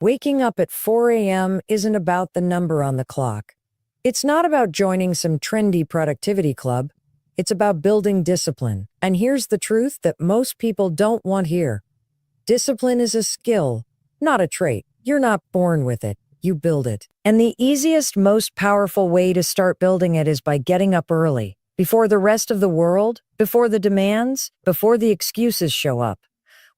Waking up at 4 a.m. isn't about the number on the clock. It's not about joining some trendy productivity club. It's about building discipline. And here's the truth that most people don't want here. Discipline is a skill, not a trait. You're not born with it. You build it. And the easiest, most powerful way to start building it is by getting up early, before the rest of the world, before the demands, before the excuses show up.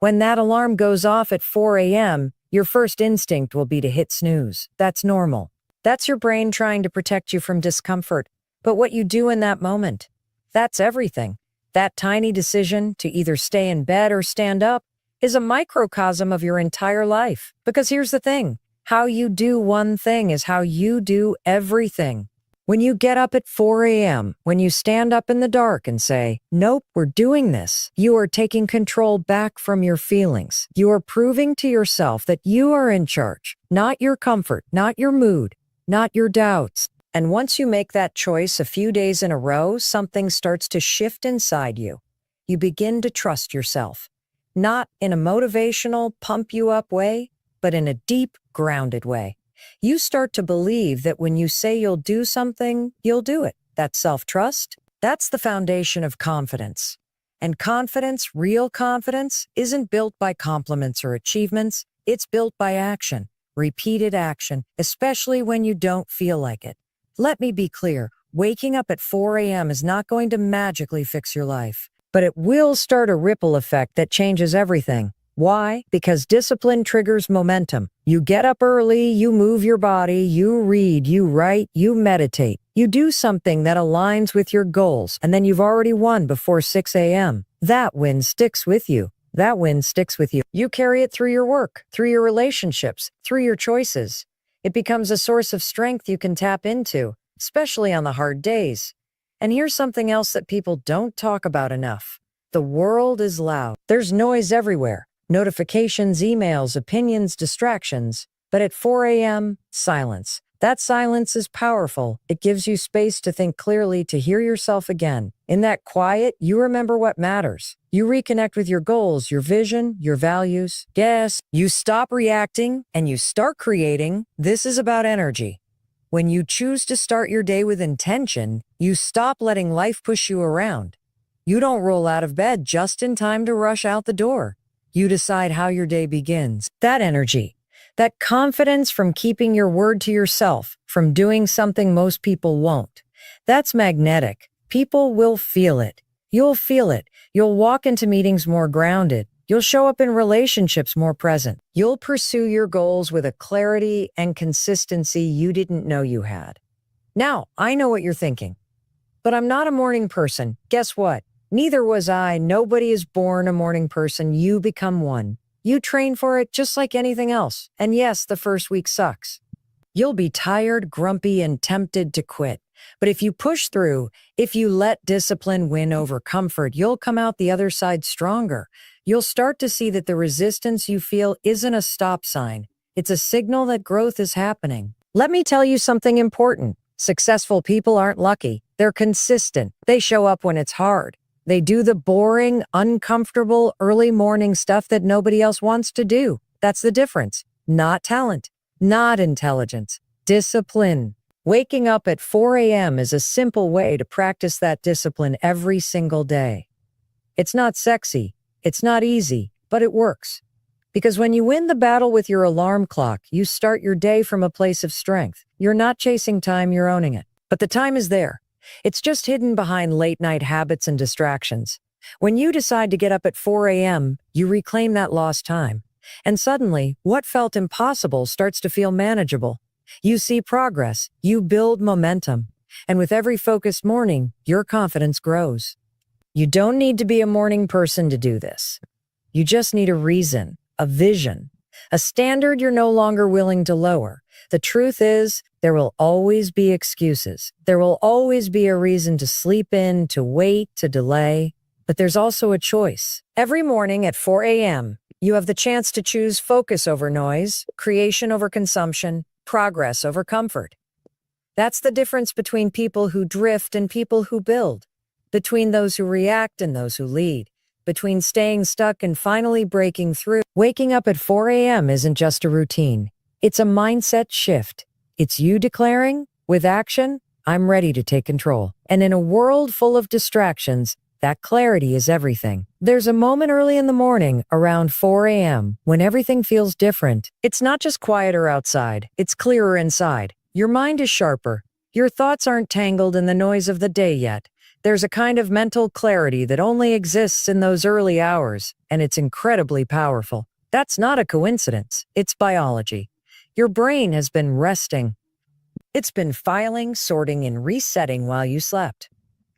When that alarm goes off at 4 a.m., your first instinct will be to hit snooze. That's normal. That's your brain trying to protect you from discomfort. But what you do in that moment, that's everything. That tiny decision to either stay in bed or stand up is a microcosm of your entire life. Because here's the thing, how you do one thing is how you do everything. When you get up at 4 a.m., when you stand up in the dark and say, nope, we're doing this, you are taking control back from your feelings. You are proving to yourself that you are in charge, not your comfort, not your mood, not your doubts. And once you make that choice a few days in a row, something starts to shift inside you. You begin to trust yourself, not in a motivational, pump you up way, but in a deep, grounded way. You start to believe that when you say you'll do something, you'll do it. That self-trust, that's the foundation of confidence. And confidence, real confidence, isn't built by compliments or achievements. It's built by action, repeated action, especially when you don't feel like it. Let me be clear, waking up at 4 a.m. is not going to magically fix your life, but it will start a ripple effect that changes everything. Why? Because discipline triggers momentum. You get up early, you move your body, you read, you write, you meditate. You do something that aligns with your goals, and then you've already won before 6 a.m. That win sticks with you. That win sticks with you. You carry it through your work, through your relationships, through your choices. It becomes a source of strength you can tap into, especially on the hard days. And here's something else that people don't talk about enough. The world is loud. There's noise everywhere. Notifications, emails, opinions, distractions. But at 4 a.m., silence. That silence is powerful. It gives you space to think clearly, to hear yourself again. In that quiet, you remember what matters. You reconnect with your goals, your vision, your values. Yes, you stop reacting and you start creating. This is about energy. When you choose to start your day with intention, you stop letting life push you around. You don't roll out of bed just in time to rush out the door. You decide how your day begins. That energy, that confidence from keeping your word to yourself, from doing something most people won't. That's magnetic. People will feel it. You'll feel it. You'll walk into meetings more grounded. You'll show up in relationships more present. You'll pursue your goals with a clarity and consistency you didn't know you had. Now, I know what you're thinking, but I'm not a morning person. Guess what? Neither was I. Nobody is born a morning person. You become one. You train for it just like anything else. And yes, the first week sucks. You'll be tired, grumpy, and tempted to quit. But if you push through, if you let discipline win over comfort, you'll come out the other side stronger. You'll start to see that the resistance you feel isn't a stop sign. It's a signal that growth is happening. Let me tell you something important. Successful people aren't lucky. They're consistent. They show up when it's hard. They do the boring, uncomfortable, early morning stuff that nobody else wants to do. That's the difference. Not talent, not intelligence, discipline. Waking up at 4 a.m. is a simple way to practice that discipline every single day. It's not sexy, it's not easy, but it works. Because when you win the battle with your alarm clock, you start your day from a place of strength. You're not chasing time, you're owning it. But the time is there. It's just hidden behind late-night habits and distractions. When you decide to get up at 4 a.m., you reclaim that lost time. And suddenly, what felt impossible starts to feel manageable. You see progress, you build momentum. And with every focused morning, your confidence grows. You don't need to be a morning person to do this. You just need a reason, a vision, a standard you're no longer willing to lower. The truth is, there will always be excuses. There will always be a reason to sleep in, to wait, to delay. But there's also a choice. Every morning at 4 a.m., you have the chance to choose focus over noise, creation over consumption, progress over comfort. That's the difference between people who drift and people who build, between those who react and those who lead. between staying stuck and finally breaking through. Waking up at 4 a.m. isn't just a routine. It's a mindset shift. It's you declaring, with action, I'm ready to take control. And in a world full of distractions, that clarity is everything. There's a moment early in the morning, around 4 a.m., when everything feels different. It's not just quieter outside, it's clearer inside. Your mind is sharper. Your thoughts aren't tangled in the noise of the day yet. There's a kind of mental clarity that only exists in those early hours, and it's incredibly powerful. That's not a coincidence. It's biology. Your brain has been resting. It's been filing, sorting, and resetting while you slept.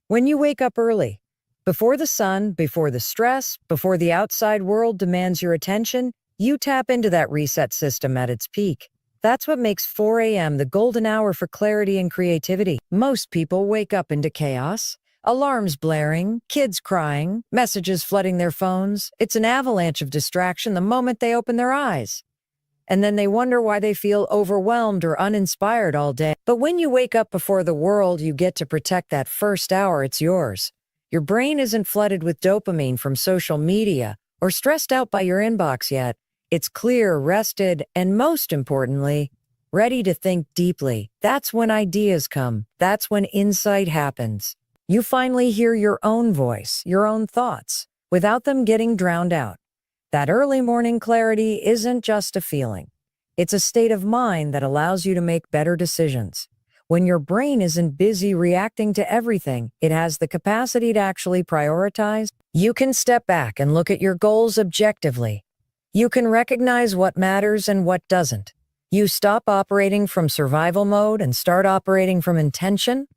When you wake up early, before the sun, before the stress, before the outside world demands your attention, you tap into that reset system at its peak. That's what makes 4 a.m. the golden hour for clarity and creativity. Most people wake up into chaos. Alarms blaring, kids crying, messages flooding their phones. It's an avalanche of distraction the moment they open their eyes. And then they wonder why they feel overwhelmed or uninspired all day. But when you wake up before the world, you get to protect that first hour. It's yours. Your brain isn't flooded with dopamine from social media or stressed out by your inbox yet. It's clear, rested, and most importantly, ready to think deeply. That's when ideas come. That's when insight happens. You finally hear your own voice, your own thoughts, without them getting drowned out. That early morning clarity isn't just a feeling. It's a state of mind that allows you to make better decisions. When your brain isn't busy reacting to everything, it has the capacity to actually prioritize. You can step back and look at your goals objectively. You can recognize what matters and what doesn't. You stop operating from survival mode and start operating from intention.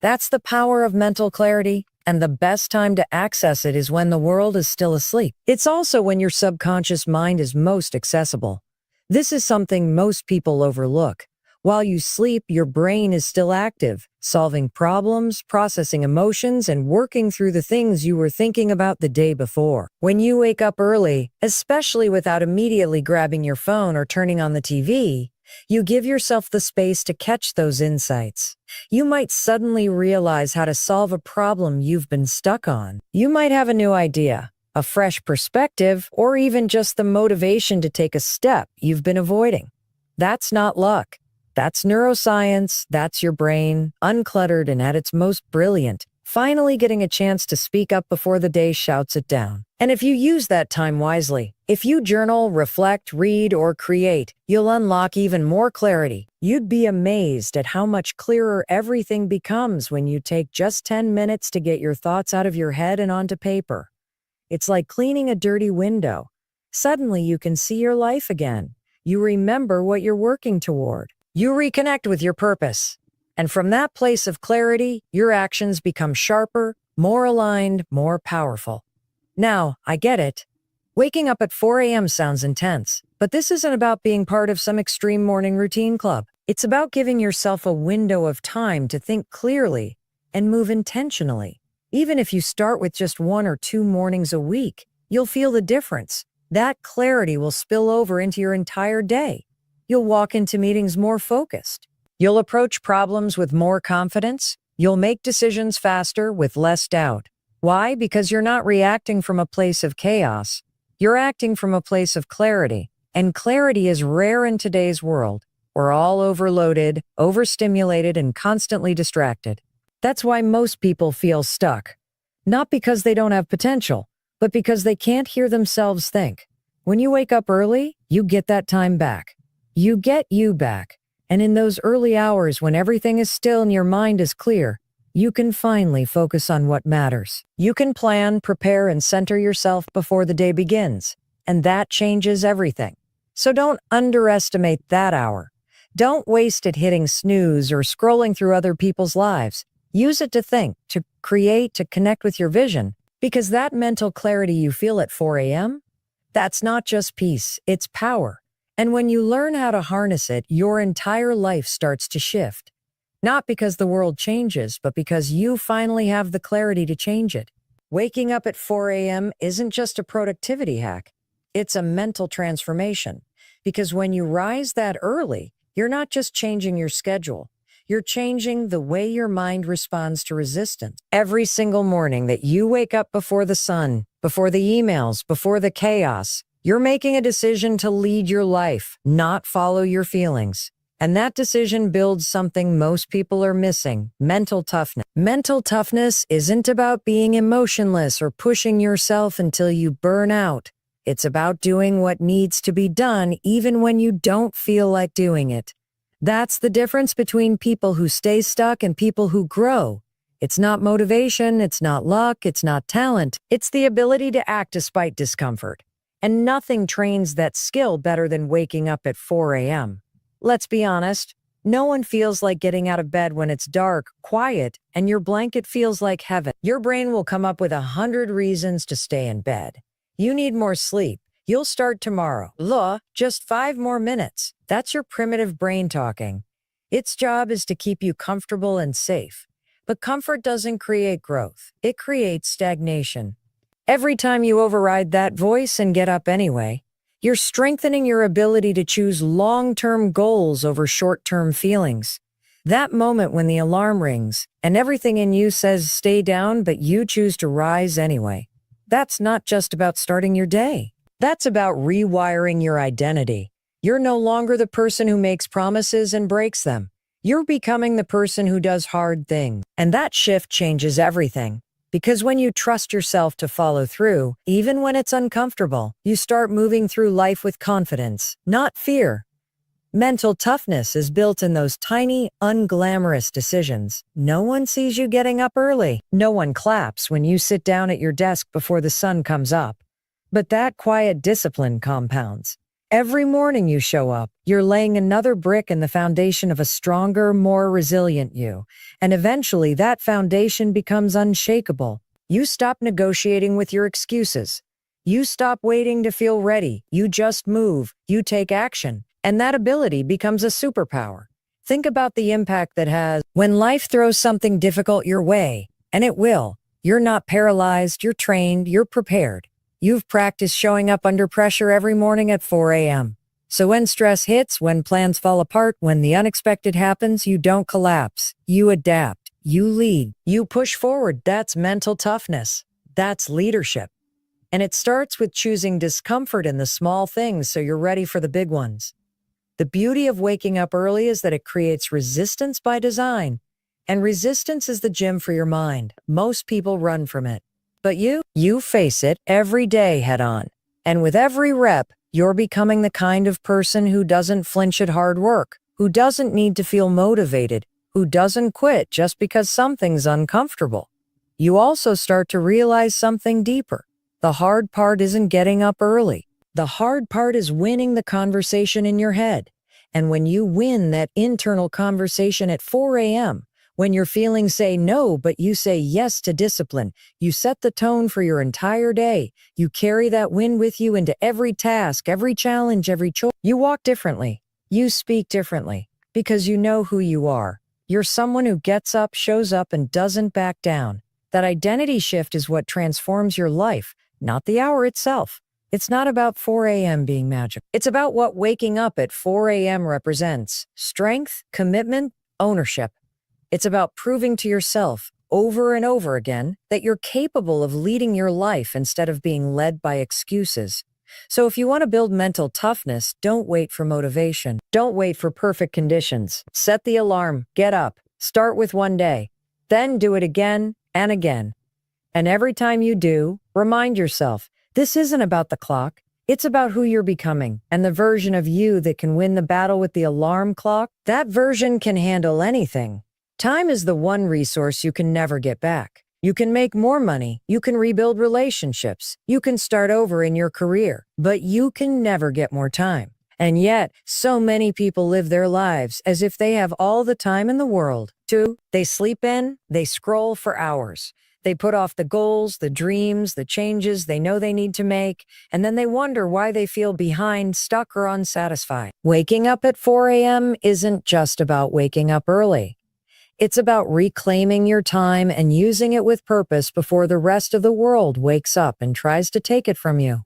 That's the power of mental clarity, and the best time to access it is when the world is still asleep. It's also when your subconscious mind is most accessible. This is something most people overlook. While you sleep, your brain is still active, solving problems, processing emotions, and working through the things you were thinking about the day before. When you wake up early, especially without immediately grabbing your phone or turning on the TV, you give yourself the space to catch those insights. You might suddenly realize how to solve a problem you've been stuck on. You might have a new idea, a fresh perspective, or even just the motivation to take a step you've been avoiding. That's not luck. That's neuroscience. That's your brain, uncluttered and at its most brilliant, finally getting a chance to speak up before the day shouts it down. And if you use that time wisely, if you journal, reflect, read, or create, you'll unlock even more clarity. You'd be amazed at how much clearer everything becomes when you take just 10 minutes to get your thoughts out of your head and onto paper. It's like cleaning a dirty window. Suddenly you can see your life again. You remember what you're working toward. You reconnect with your purpose. And from that place of clarity, your actions become sharper, more aligned, more powerful. Now, I get it. Waking up at 4 a.m. sounds intense, but this isn't about being part of some extreme morning routine club. It's about giving yourself a window of time to think clearly and move intentionally. Even if you start with just 1 or 2 mornings a week, you'll feel the difference. That clarity will spill over into your entire day. You'll walk into meetings more focused. You'll approach problems with more confidence. You'll make decisions faster with less doubt. Why? Because you're not reacting from a place of chaos. You're acting from a place of clarity. And clarity is rare in today's world. We're all overloaded, overstimulated, and constantly distracted. That's why most people feel stuck. Not because they don't have potential, but because they can't hear themselves think. When you wake up early, you get that time back. You get you back. And in those early hours when everything is still and your mind is clear, you can finally focus on what matters. You can plan, prepare, and center yourself before the day begins. And that changes everything. So don't underestimate that hour. Don't waste it hitting snooze or scrolling through other people's lives. Use it to think, to create, to connect with your vision. Because that mental clarity you feel at 4 a.m., that's not just peace, it's power. And when you learn how to harness it, your entire life starts to shift. Not because the world changes, but because you finally have the clarity to change it. Waking up at 4 a.m. isn't just a productivity hack. It's a mental transformation. Because when you rise that early, you're not just changing your schedule. You're changing the way your mind responds to resistance. Every single morning that you wake up before the sun, before the emails, before the chaos. You're making a decision to lead your life, not follow your feelings. And that decision builds something most people are missing: mental toughness. Mental toughness isn't about being emotionless or pushing yourself until you burn out. It's about doing what needs to be done even when you don't feel like doing it. That's the difference between people who stay stuck and people who grow. It's not motivation, it's not luck, it's not talent. It's the ability to act despite discomfort. And nothing trains that skill better than waking up at 4 a.m. Let's be honest, no one feels like getting out of bed when it's dark, quiet, and your blanket feels like heaven. Your brain will come up with 100 reasons to stay in bed. You need more sleep. You'll start tomorrow. Just 5 more minutes. That's your primitive brain talking. Its job is to keep you comfortable and safe. But comfort doesn't create growth. It creates stagnation. Every time you override that voice and get up anyway, you're strengthening your ability to choose long-term goals over short-term feelings. That moment when the alarm rings and everything in you says stay down, but you choose to rise anyway. That's not just about starting your day. That's about rewiring your identity. You're no longer the person who makes promises and breaks them. You're becoming the person who does hard things. And that shift changes everything. Because when you trust yourself to follow through, even when it's uncomfortable, you start moving through life with confidence, not fear. Mental toughness is built in those tiny, unglamorous decisions. No one sees you getting up early. No one claps when you sit down at your desk before the sun comes up. But that quiet discipline compounds. Every morning you show up, you're laying another brick in the foundation of a stronger, more resilient you. And eventually that foundation becomes unshakable. You stop negotiating with your excuses. You stop waiting to feel ready. You just move. You take action. And that ability becomes a superpower. Think about the impact that has when life throws something difficult your way. And it will. You're not paralyzed. You're trained. You're prepared. You've practiced showing up under pressure every morning at 4 a.m. So when stress hits, when plans fall apart, when the unexpected happens, you don't collapse. You adapt. You lead. You push forward. That's mental toughness. That's leadership. And it starts with choosing discomfort in the small things so you're ready for the big ones. The beauty of waking up early is that it creates resistance by design. And resistance is the gym for your mind. Most people run from it. But you face it every day head on. And with every rep, you're becoming the kind of person who doesn't flinch at hard work, who doesn't need to feel motivated, who doesn't quit just because something's uncomfortable. You also start to realize something deeper. The hard part isn't getting up early. The hard part is winning the conversation in your head. And when you win that internal conversation at 4 a.m., when your feelings say no, but you say yes to discipline, you set the tone for your entire day. You carry that win with you into every task, every challenge, every choice. You walk differently. You speak differently because you know who you are. You're someone who gets up, shows up, and doesn't back down. That identity shift is what transforms your life, not the hour itself. It's not about 4 a.m. being magic. It's about what waking up at 4 a.m. represents: strength, commitment, ownership. It's about proving to yourself over and over again that you're capable of leading your life instead of being led by excuses. So if you want to build mental toughness, don't wait for motivation. Don't wait for perfect conditions. Set the alarm, get up, start with one day, then do it again and again. And every time you do, remind yourself, this isn't about the clock. It's about who you're becoming and the version of you that can win the battle with the alarm clock. That version can handle anything. Time is the one resource you can never get back. You can make more money, you can rebuild relationships, you can start over in your career, but you can never get more time. And yet, so many people live their lives as if they have all the time in the world. They sleep in, they scroll for hours. They put off the goals, the dreams, the changes they know they need to make, and then they wonder why they feel behind, stuck, or unsatisfied. Waking up at 4 a.m. isn't just about waking up early. It's about reclaiming your time and using it with purpose before the rest of the world wakes up and tries to take it from you.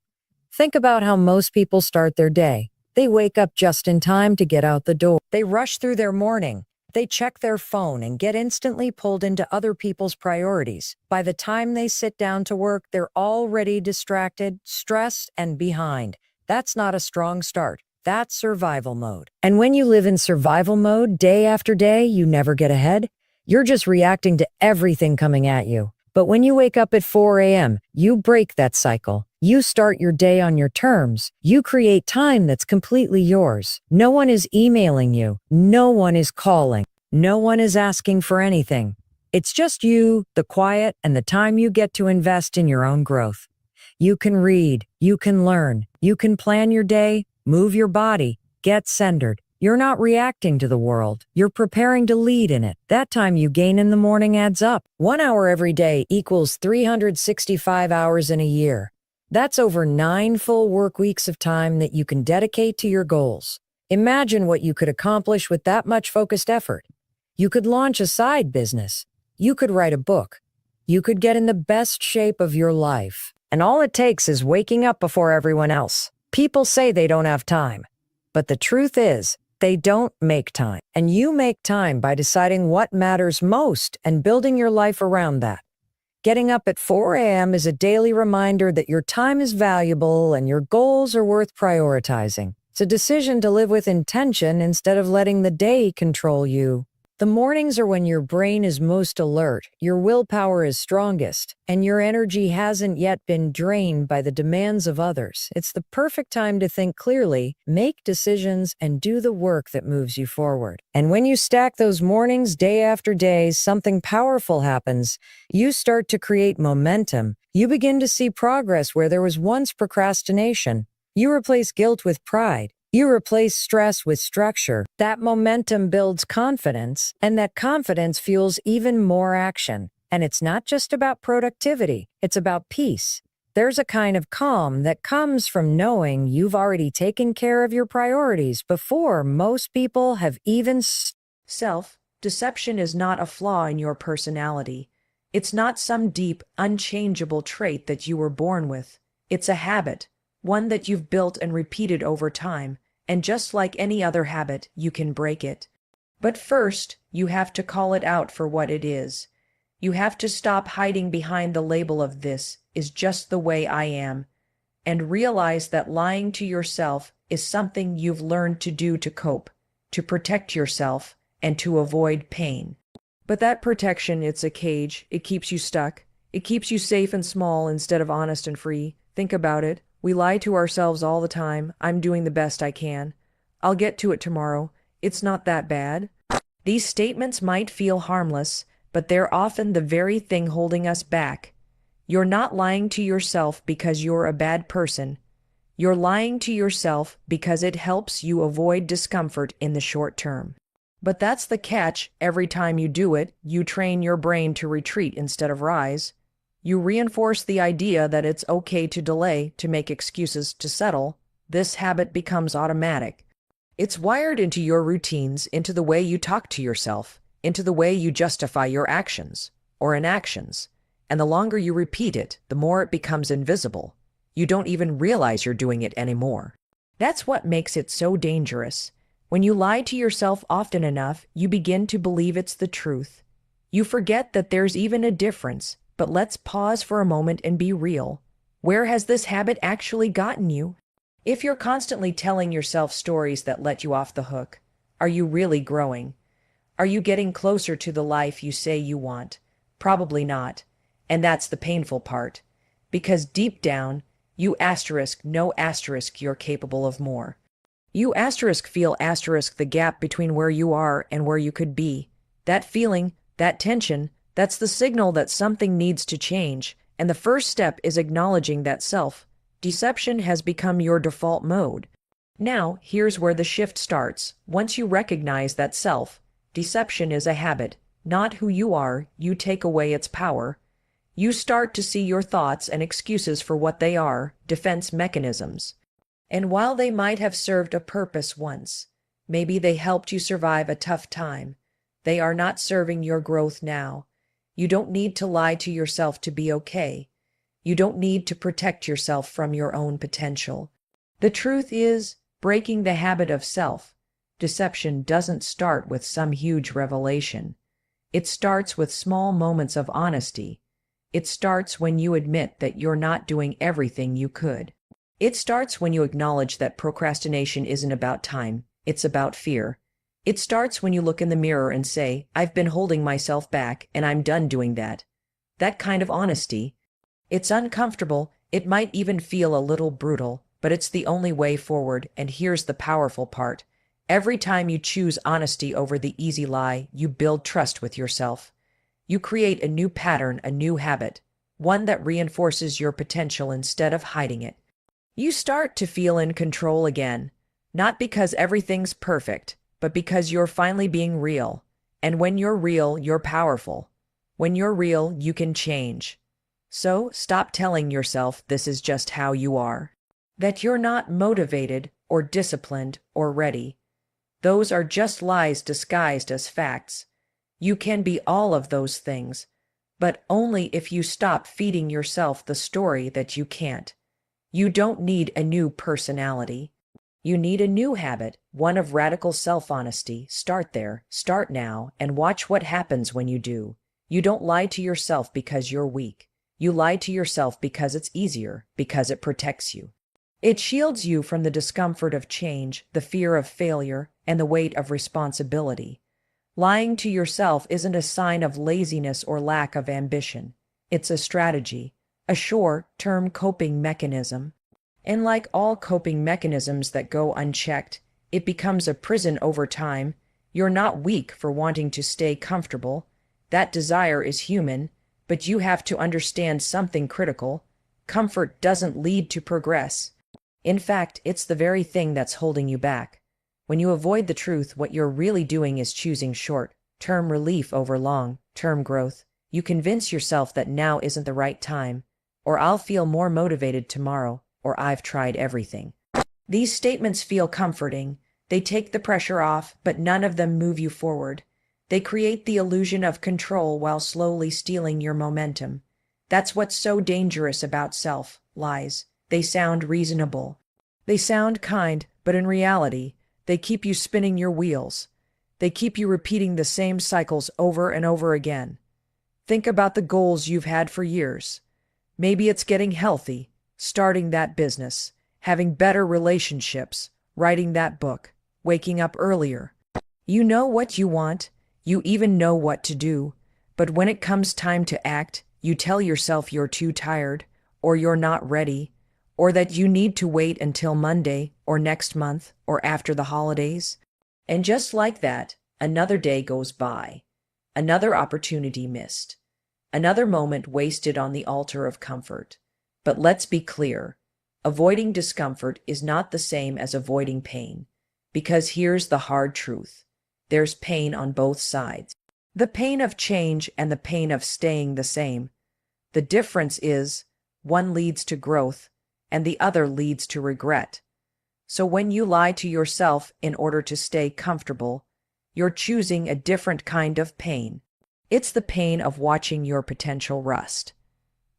Think about how most people start their day. They wake up just in time to get out the door. They rush through their morning. They check their phone and get instantly pulled into other people's priorities. By the time they sit down to work, they're already distracted, stressed, and behind. That's not a strong start. That's survival mode. And when you live in survival mode day after day, you never get ahead. You're just reacting to everything coming at you. But when you wake up at 4 a.m., you break that cycle. You start your day on your terms. You create time that's completely yours. No one is emailing you. No one is calling. No one is asking for anything. It's just you, the quiet, and the time you get to invest in your own growth. You can read. You can learn. You can plan your day, move your body, get centered. You're not reacting to the world. You're preparing to lead in it. That time you gain in the morning adds up. 1 hour every day equals 365 hours in a year. That's over 9 full work weeks of time that you can dedicate to your goals. Imagine what you could accomplish with that much focused effort. You could launch a side business. You could write a book. You could get in the best shape of your life. And all it takes is waking up before everyone else. People say they don't have time. But the truth is, they don't make time. And you make time by deciding what matters most and building your life around that. Getting up at 4 a.m. is a daily reminder that your time is valuable and your goals are worth prioritizing. It's a decision to live with intention instead of letting the day control you. The mornings are when your brain is most alert, your willpower is strongest, and your energy hasn't yet been drained by the demands of others. It's the perfect time to think clearly, make decisions, and do the work that moves you forward. And when you stack those mornings day after day, something powerful happens. You start to create momentum. You begin to see progress where there was once procrastination. You replace guilt with pride. You replace stress with structure. That momentum builds confidence, and that confidence fuels even more action. And it's not just about productivity, it's about peace. There's a kind of calm that comes from knowing you've already taken care of your priorities before most people have even. Self-deception is not a flaw in your personality. It's not some deep, unchangeable trait that you were born with. It's a habit. One that you've built and repeated over time, and just like any other habit, you can break it. But first, you have to call it out for what it is. You have to stop hiding behind the label of "this is just the way I am," and realize that lying to yourself is something you've learned to do to cope, to protect yourself, and to avoid pain. But that protection, it's a cage. It keeps you stuck. It keeps you safe and small instead of honest and free. Think about it. We lie to ourselves all the time. I'm doing the best I can. I'll get to it tomorrow. It's not that bad. These statements might feel harmless, but they're often the very thing holding us back. You're not lying to yourself because you're a bad person. You're lying to yourself because it helps you avoid discomfort in the short term. But that's the catch. Every time you do it, you train your brain to retreat instead of rise. You reinforce the idea that it's okay to delay, to make excuses, to settle. This habit becomes automatic. It's wired into your routines, into the way you talk to yourself, into the way you justify your actions or inactions. And the longer you repeat it, the more it becomes invisible. You don't even realize you're doing it anymore. That's what makes it so dangerous. When you lie to yourself often enough, you begin to believe it's the truth. You forget that there's even a difference. But let's pause for a moment and be real. Where has this habit actually gotten you? If you're constantly telling yourself stories that let you off the hook, are you really growing? Are you getting closer to the life you say you want? Probably not. And that's the painful part. Because deep down, you know you're capable of more. You feel the gap between where you are and where you could be. That feeling, that tension, that's the signal that something needs to change, and the first step is acknowledging that self-deception has become your default mode. Now, here's where the shift starts. Once you recognize that self-deception is a habit, not who you are, you take away its power. You start to see your thoughts and excuses for what they are, defense mechanisms. And while they might have served a purpose once, maybe they helped you survive a tough time, they are not serving your growth now. You don't need to lie to yourself to be okay. You don't need to protect yourself from your own potential. The truth is, breaking the habit of self Deception doesn't start with some huge revelation. It starts with small moments of honesty. It starts when you admit that you're not doing everything you could. It starts when you acknowledge that procrastination isn't about time, it's about fear. It starts when you look in the mirror and say, I've been holding myself back and I'm done doing that. That kind of honesty. It's uncomfortable, it might even feel a little brutal, but it's the only way forward, and here's the powerful part. Every time you choose honesty over the easy lie, you build trust with yourself. You create a new pattern, a new habit, one that reinforces your potential instead of hiding it. You start to feel in control again, not because everything's perfect, but because you're finally being real. And when you're real, you're powerful. When you're real, you can change. So stop telling yourself this is just how you are, that you're not motivated or disciplined or ready. Those are just lies disguised as facts. You can be all of those things, but only if you stop feeding yourself the story that you can't. You don't need a new personality. You need a new habit, one of radical self-honesty. Start there, start now, and watch what happens when you do. You don't lie to yourself because you're weak. You lie to yourself because it's easier, because it protects you. It shields you from the discomfort of change, the fear of failure, and the weight of responsibility. Lying to yourself isn't a sign of laziness or lack of ambition. It's a strategy, a short-term coping mechanism. And like all coping mechanisms that go unchecked, it becomes a prison over time. You're not weak for wanting to stay comfortable. That desire is human, but you have to understand something critical. Comfort doesn't lead to progress. In fact, it's the very thing that's holding you back. When you avoid the truth, what you're really doing is choosing short-term relief over long-term growth. You convince yourself that now isn't the right time, or I'll feel more motivated tomorrow, or I've tried everything. These statements feel comforting. They take the pressure off, but none of them move you forward. They create the illusion of control while slowly stealing your momentum. That's what's so dangerous about self-lies. They sound reasonable. They sound kind, but in reality, they keep you spinning your wheels. They keep you repeating the same cycles over and over again. Think about the goals you've had for years. Maybe it's getting healthy, starting that business, having better relationships, writing that book, waking up earlier. You know what you want. You even know what to do. But when it comes time to act, you tell yourself you're too tired, or you're not ready, or that you need to wait until Monday, or next month, or after the holidays. And just like that, another day goes by. Another opportunity missed. Another moment wasted on the altar of comfort. But let's be clear. Avoiding discomfort is not the same as avoiding pain. Because here's the hard truth. There's pain on both sides. The pain of change and the pain of staying the same. The difference is, one leads to growth, and the other leads to regret. So when you lie to yourself in order to stay comfortable, you're choosing a different kind of pain. It's the pain of watching your potential rust.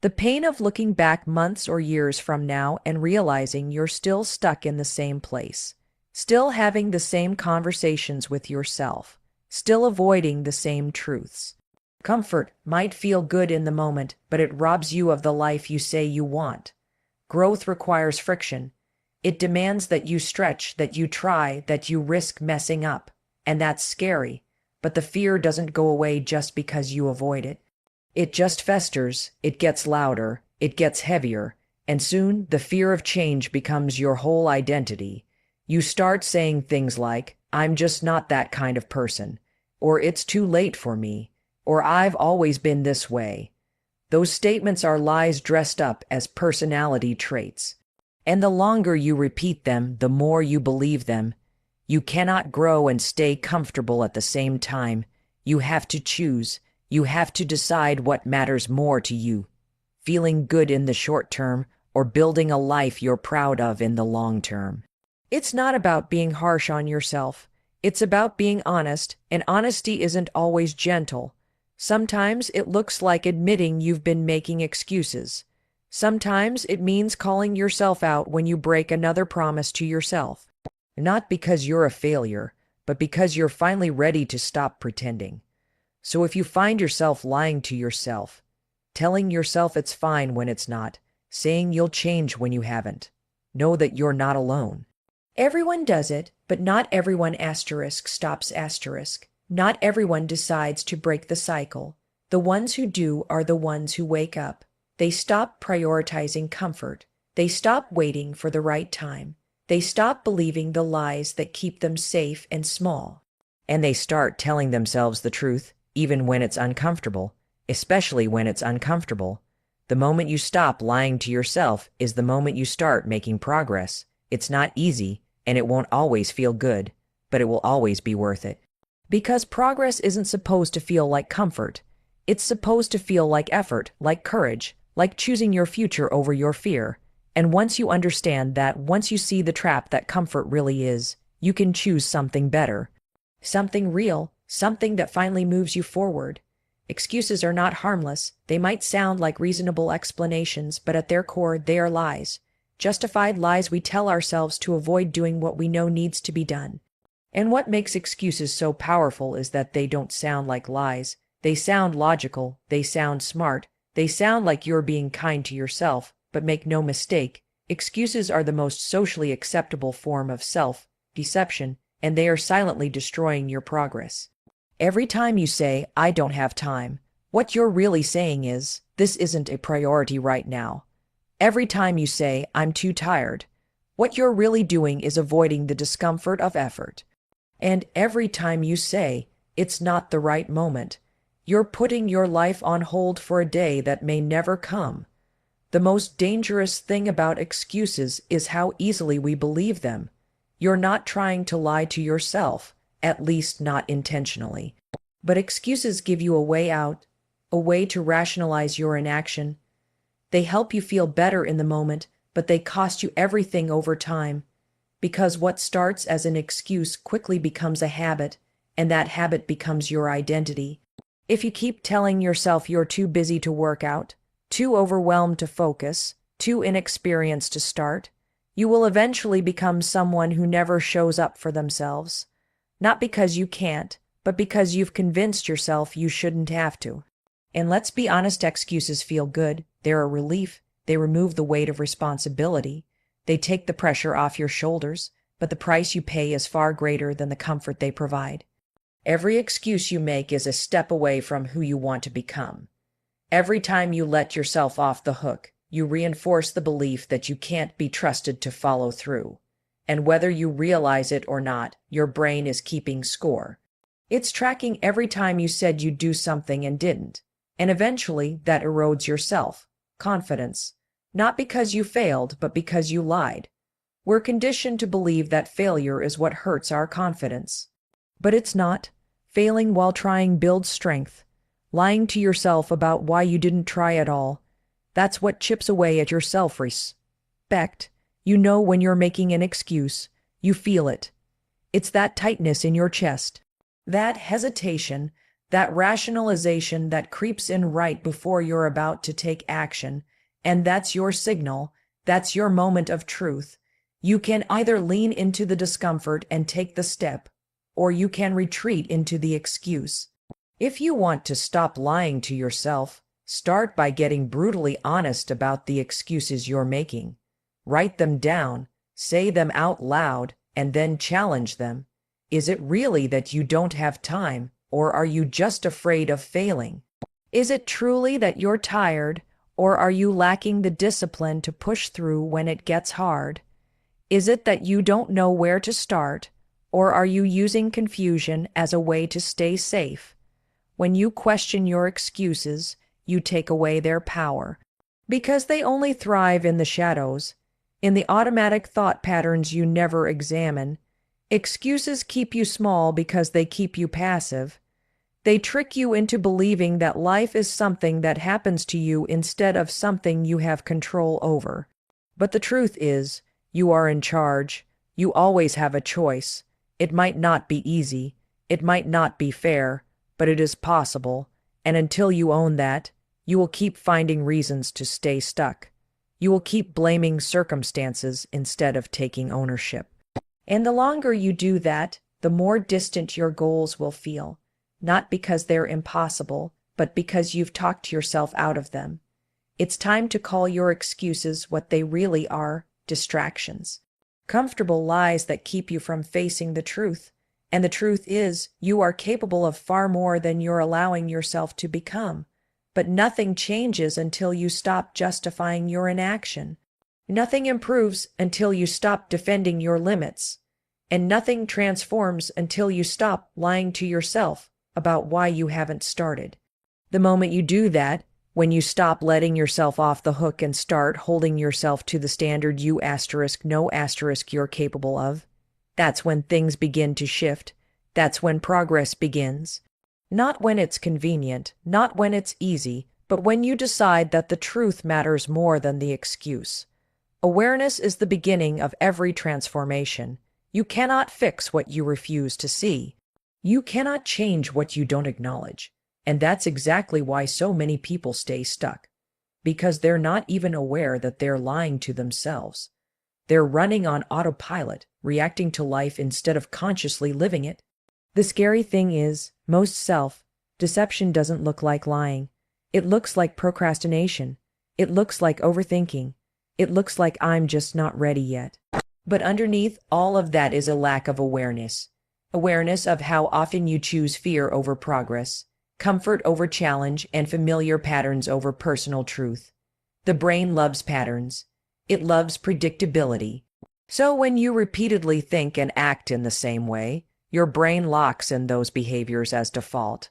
The pain of looking back months or years from now and realizing you're still stuck in the same place, still having the same conversations with yourself, still avoiding the same truths. Comfort might feel good in the moment, but it robs you of the life you say you want. Growth requires friction. It demands that you stretch, that you try, that you risk messing up. And that's scary. But the fear doesn't go away just because you avoid it. It just festers, it gets louder, it gets heavier, and soon the fear of change becomes your whole identity. You start saying things like, I'm just not that kind of person, or it's too late for me, or I've always been this way. Those statements are lies dressed up as personality traits. And the longer you repeat them, the more you believe them. You cannot grow and stay comfortable at the same time. You have to choose. You have to decide what matters more to you. Feeling good in the short term or building a life you're proud of in the long term. It's not about being harsh on yourself. It's about being honest, and honesty isn't always gentle. Sometimes it looks like admitting you've been making excuses. Sometimes it means calling yourself out when you break another promise to yourself. Not because you're a failure, but because you're finally ready to stop pretending. So if you find yourself lying to yourself, telling yourself it's fine when it's not, saying you'll change when you haven't, know that you're not alone. Everyone does it, but not everyone stops. Not everyone decides to break the cycle. The ones who do are the ones who wake up. They stop prioritizing comfort. They stop waiting for the right time. They stop believing the lies that keep them safe and small. And they start telling themselves the truth, even when it's uncomfortable, especially when it's uncomfortable. The moment you stop lying to yourself is the moment you start making progress. It's not easy, and it won't always feel good, but it will always be worth it. Because progress isn't supposed to feel like comfort. It's supposed to feel like effort, like courage, like choosing your future over your fear. And once you understand that, once you see the trap that comfort really is, you can choose something better. Something real, something that finally moves you forward. Excuses are not harmless. They might sound like reasonable explanations, but at their core, they are lies. Justified lies we tell ourselves to avoid doing what we know needs to be done. And what makes excuses so powerful is that they don't sound like lies. They sound logical. They sound smart. They sound like you're being kind to yourself. But make no mistake, excuses are the most socially acceptable form of self-deception, and they are silently destroying your progress. Every time you say, "I don't have time," what you're really saying is, "This isn't a priority right now." Every time you say, "I'm too tired," what you're really doing is avoiding the discomfort of effort. And every time you say, "It's not the right moment," you're putting your life on hold for a day that may never come. The most dangerous thing about excuses is how easily we believe them. You're not trying to lie to yourself, at least not intentionally. But excuses give you a way out, a way to rationalize your inaction. They help you feel better in the moment, but they cost you everything over time. Because what starts as an excuse quickly becomes a habit, and that habit becomes your identity. If you keep telling yourself you're too busy to work out, too overwhelmed to focus, too inexperienced to start, you will eventually become someone who never shows up for themselves. Not because you can't, but because you've convinced yourself you shouldn't have to. And let's be honest, excuses feel good. They're a relief. They remove the weight of responsibility. They take the pressure off your shoulders, but the price you pay is far greater than the comfort they provide. Every excuse you make is a step away from who you want to become. Every time you let yourself off the hook, you reinforce the belief that you can't be trusted to follow through. And whether you realize it or not, your brain is keeping score. It's tracking every time you said you'd do something and didn't. And eventually, that erodes your self-confidence. Not because you failed, but because you lied. We're conditioned to believe that failure is what hurts our confidence. But it's not. Failing while trying builds strength. Lying to yourself about why you didn't try at all, that's what chips away at your self-respect. You know when you're making an excuse. You feel it. It's that tightness in your chest, that hesitation, that rationalization that creeps in right before you're about to take action. And that's your signal. That's your moment of truth. You can either lean into the discomfort and take the step, or you can retreat into the excuse. If you want to stop lying to yourself, start by getting brutally honest about the excuses you're making. Write them down, say them out loud, and then challenge them. Is it really that you don't have time, or are you just afraid of failing? Is it truly that you're tired, or are you lacking the discipline to push through when it gets hard? Is it that you don't know where to start, or are you using confusion as a way to stay safe? When you question your excuses, you take away their power, because they only thrive in the shadows, in the automatic thought patterns you never examine. Excuses keep you small because they keep you passive. They trick you into believing that life is something that happens to you instead of something you have control over. But the truth is, you are in charge. You always have a choice. It might not be easy. It might not be fair. But it is possible, and until you own that, you will keep finding reasons to stay stuck. You will keep blaming circumstances instead of taking ownership. And the longer you do that, the more distant your goals will feel, not because they're impossible, but because you've talked yourself out of them. It's time to call your excuses what they really are: distractions. Comfortable lies that keep you from facing the truth. And the truth is, you are capable of far more than you're allowing yourself to become. But nothing changes until you stop justifying your inaction. Nothing improves until you stop defending your limits. And nothing transforms until you stop lying to yourself about why you haven't started. The moment you do that, when you stop letting yourself off the hook and start holding yourself to the standard you're capable of, that's when things begin to shift. That's when progress begins. Not when it's convenient, not when it's easy, but when you decide that the truth matters more than the excuse. Awareness is the beginning of every transformation. You cannot fix what you refuse to see. You cannot change what you don't acknowledge. And that's exactly why so many people stay stuck. Because they're not even aware that they're lying to themselves. They're running on autopilot, reacting to life instead of consciously living it. The scary thing is, most self-deception doesn't look like lying. It looks like procrastination. It looks like overthinking. It looks like I'm just not ready yet. But underneath all of that is a lack of awareness. Awareness of how often you choose fear over progress, comfort over challenge, and familiar patterns over personal truth. The brain loves patterns. It loves predictability. So when you repeatedly think and act in the same way, your brain locks in those behaviors as default.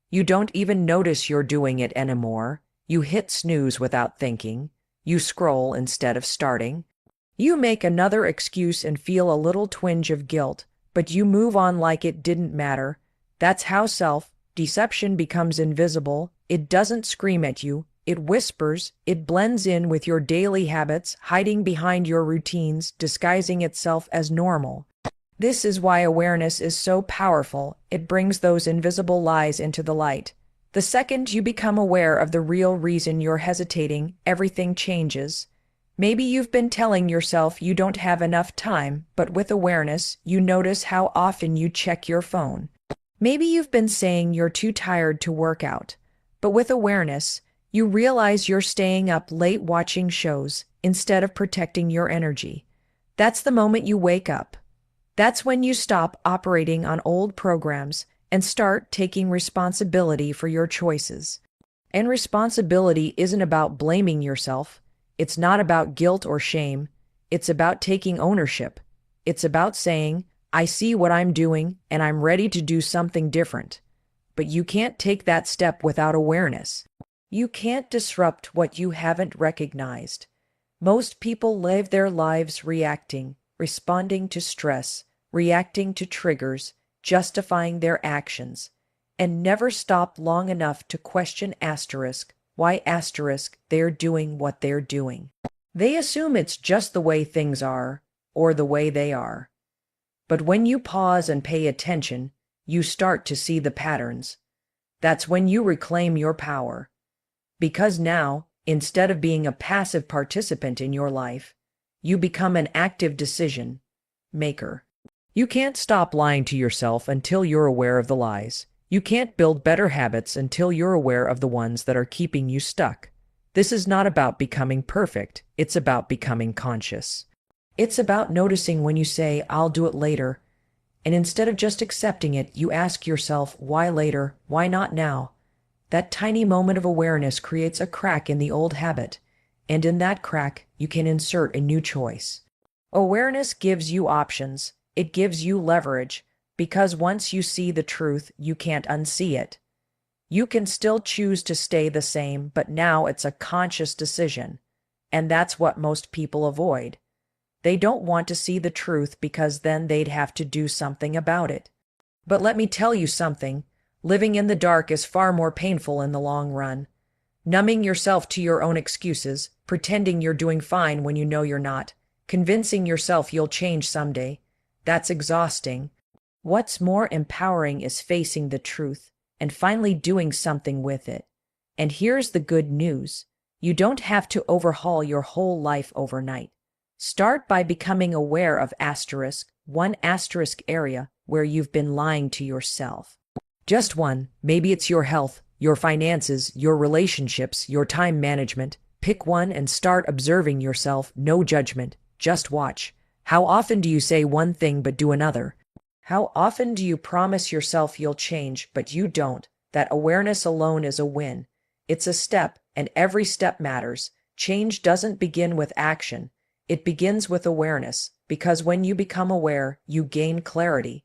You don't even notice you're doing it anymore. You hit snooze without thinking. You scroll instead of starting. You make another excuse and feel a little twinge of guilt, but you move on like it didn't matter. That's how self-deception becomes invisible. It doesn't scream at you. It whispers. It blends in with your daily habits, hiding behind your routines, disguising itself as normal. This is why awareness is so powerful. It brings those invisible lies into the light. The second you become aware of the real reason you're hesitating, everything changes. Maybe you've been telling yourself you don't have enough time, but with awareness, you notice how often you check your phone. Maybe you've been saying you're too tired to work out, but with awareness, you realize you're staying up late watching shows instead of protecting your energy. That's the moment you wake up. That's when you stop operating on old programs and start taking responsibility for your choices. And responsibility isn't about blaming yourself. It's not about guilt or shame. It's about taking ownership. It's about saying, I see what I'm doing and I'm ready to do something different. But you can't take that step without awareness. You can't disrupt what you haven't recognized. Most people live their lives reacting, responding to stress, reacting to triggers, justifying their actions, and never stop long enough to question why they're doing what they're doing. They assume it's just the way things are, or the way they are. But when you pause and pay attention, you start to see the patterns. That's when you reclaim your power. Because now, instead of being a passive participant in your life, you become an active decision maker. You can't stop lying to yourself until you're aware of the lies. You can't build better habits until you're aware of the ones that are keeping you stuck. This is not about becoming perfect. It's about becoming conscious. It's about noticing when you say, I'll do it later. And instead of just accepting it, you ask yourself, why later? Why not now? That tiny moment of awareness creates a crack in the old habit. And in that crack, you can insert a new choice. Awareness gives you options. It gives you leverage. Because once you see the truth, you can't unsee it. You can still choose to stay the same, but now it's a conscious decision. And that's what most people avoid. They don't want to see the truth because then they'd have to do something about it. But let me tell you something. Living in the dark is far more painful in the long run. Numbing yourself to your own excuses, pretending you're doing fine when you know you're not, convincing yourself you'll change someday. That's exhausting. What's more empowering is facing the truth and finally doing something with it. And here's the good news. You don't have to overhaul your whole life overnight. Start by becoming aware of one area, where you've been lying to yourself. Just one. Maybe it's your health, your finances, your relationships, your time management. Pick one and start observing yourself. No judgment. Just watch. How often do you say one thing but do another? How often do you promise yourself you'll change, but you don't? That awareness alone is a win. It's a step, and every step matters. Change doesn't begin with action. It begins with awareness, because when you become aware, you gain clarity.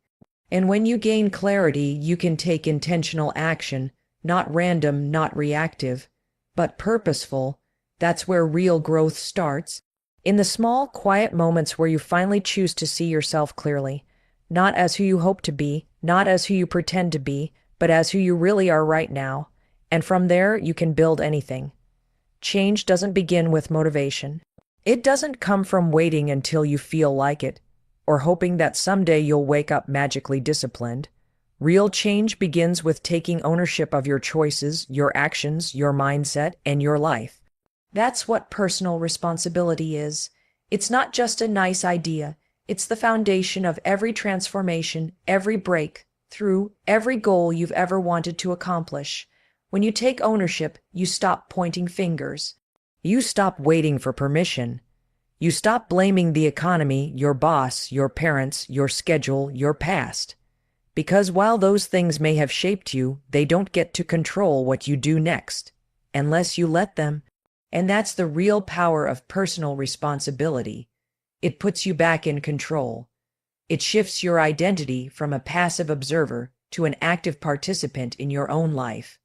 And when you gain clarity, you can take intentional action, not random, not reactive, but purposeful. That's where real growth starts. In the small, quiet moments where you finally choose to see yourself clearly, not as who you hope to be, not as who you pretend to be, but as who you really are right now. And from there, you can build anything. Change doesn't begin with motivation. It doesn't come from waiting until you feel like it, or hoping that someday you'll wake up magically disciplined. Real change begins with taking ownership of your choices, your actions, your mindset, and your life. That's what personal responsibility is. It's not just a nice idea. It's the foundation of every transformation, every breakthrough, every goal you've ever wanted to accomplish. When you take ownership, you stop pointing fingers. You stop waiting for permission. You stop blaming the economy, your boss, your parents, your schedule, your past. Because while those things may have shaped you, they don't get to control what you do next, unless you let them. And that's the real power of personal responsibility. It puts you back in control. It shifts your identity from a passive observer to an active participant in your own life.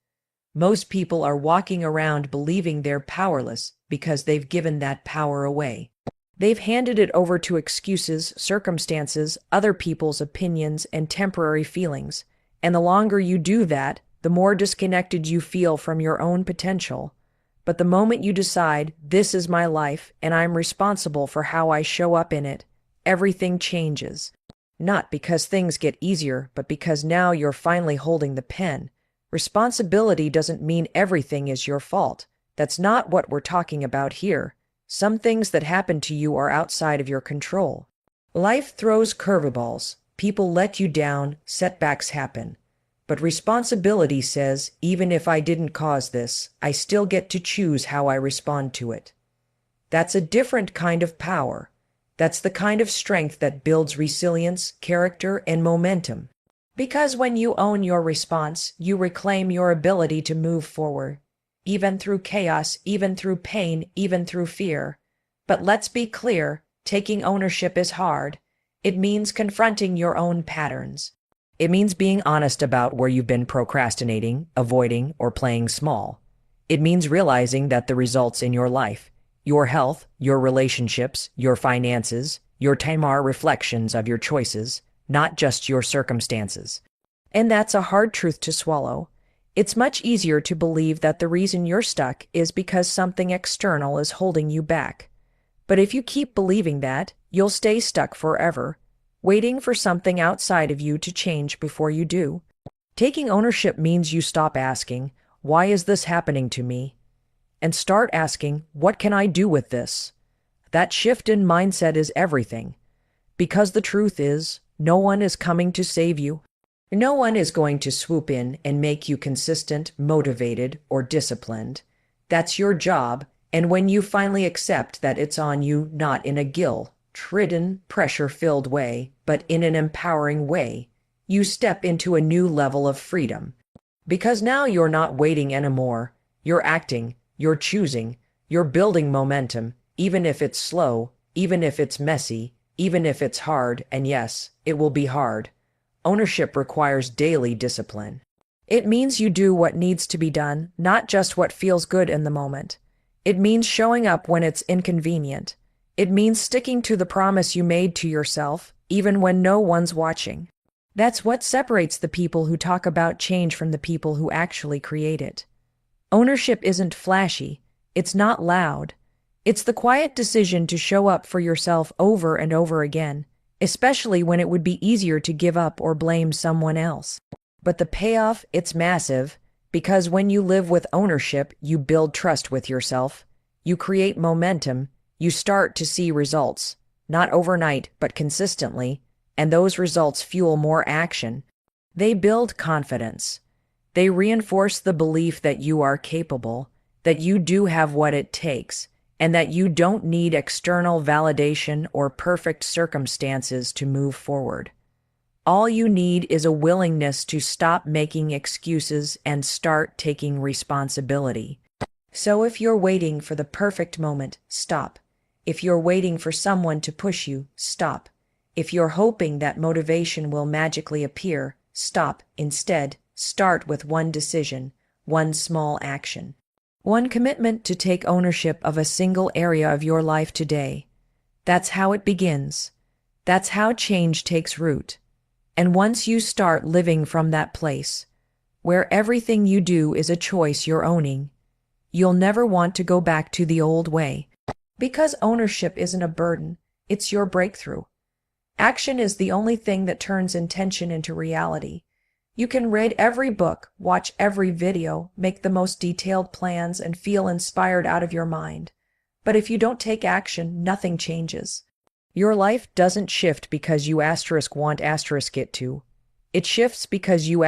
Most people are walking around believing they're powerless because they've given that power away. They've handed it over to excuses, circumstances, other people's opinions, and temporary feelings. And the longer you do that, the more disconnected you feel from your own potential. But the moment you decide, this is my life, and I'm responsible for how I show up in it, everything changes. Not because things get easier, but because now you're finally holding the pen. Responsibility doesn't mean everything is your fault. That's not what we're talking about here. Some things that happen to you are outside of your control. Life throws curveballs. People let you down. Setbacks happen. But responsibility says, even if I didn't cause this, I still get to choose how I respond to it. That's a different kind of power. That's the kind of strength that builds resilience, character, and momentum. Because when you own your response, you reclaim your ability to move forward. Even through chaos, even through pain, even through fear. But let's be clear, taking ownership is hard. It means confronting your own patterns. It means being honest about where you've been procrastinating, avoiding, or playing small. It means realizing that the results in your life, your health, your relationships, your finances, your time are reflections of your choices, not just your circumstances. And that's a hard truth to swallow. It's much easier to believe that the reason you're stuck is because something external is holding you back. But if you keep believing that, you'll stay stuck forever, waiting for something outside of you to change before you do. Taking ownership means you stop asking, why is this happening to me? And start asking, what can I do with this? That shift in mindset is everything. Because the truth is, no one is coming to save you. No one is going to swoop in and make you consistent, motivated, or disciplined. That's your job, and when you finally accept that it's on you, not in a guilt-ridden, pressure-filled way, but in an empowering way, you step into a new level of freedom. Because now you're not waiting anymore. You're acting, you're choosing, you're building momentum, even if it's slow, even if it's messy, even if it's hard, and yes, it will be hard. Ownership requires daily discipline. It means you do what needs to be done, not just what feels good in the moment. It means showing up when it's inconvenient. It means sticking to the promise you made to yourself, even when no one's watching. That's what separates the people who talk about change from the people who actually create it. Ownership isn't flashy. It's not loud. It's the quiet decision to show up for yourself over and over again, especially when it would be easier to give up or blame someone else. But the payoff, it's massive, because when you live with ownership, you build trust with yourself, you create momentum, you start to see results, not overnight, but consistently, and those results fuel more action. They build confidence. They reinforce the belief that you are capable, that you do have what it takes, and that you don't need external validation or perfect circumstances to move forward. All you need is a willingness to stop making excuses and start taking responsibility. So if you're waiting for the perfect moment, stop. If you're waiting for someone to push you, stop. If you're hoping that motivation will magically appear, stop. Instead, start with one decision, one small action. One commitment to take ownership of a single area of your life today. That's how it begins. That's how change takes root. And once you start living from that place, where everything you do is a choice you're owning, you'll never want to go back to the old way. Because ownership isn't a burden, it's your breakthrough. Action is the only thing that turns intention into reality. You can read every book, watch every video, make the most detailed plans, and feel inspired out of your mind. But if you don't take action, nothing changes. Your life doesn't shift because you want it to. It shifts because you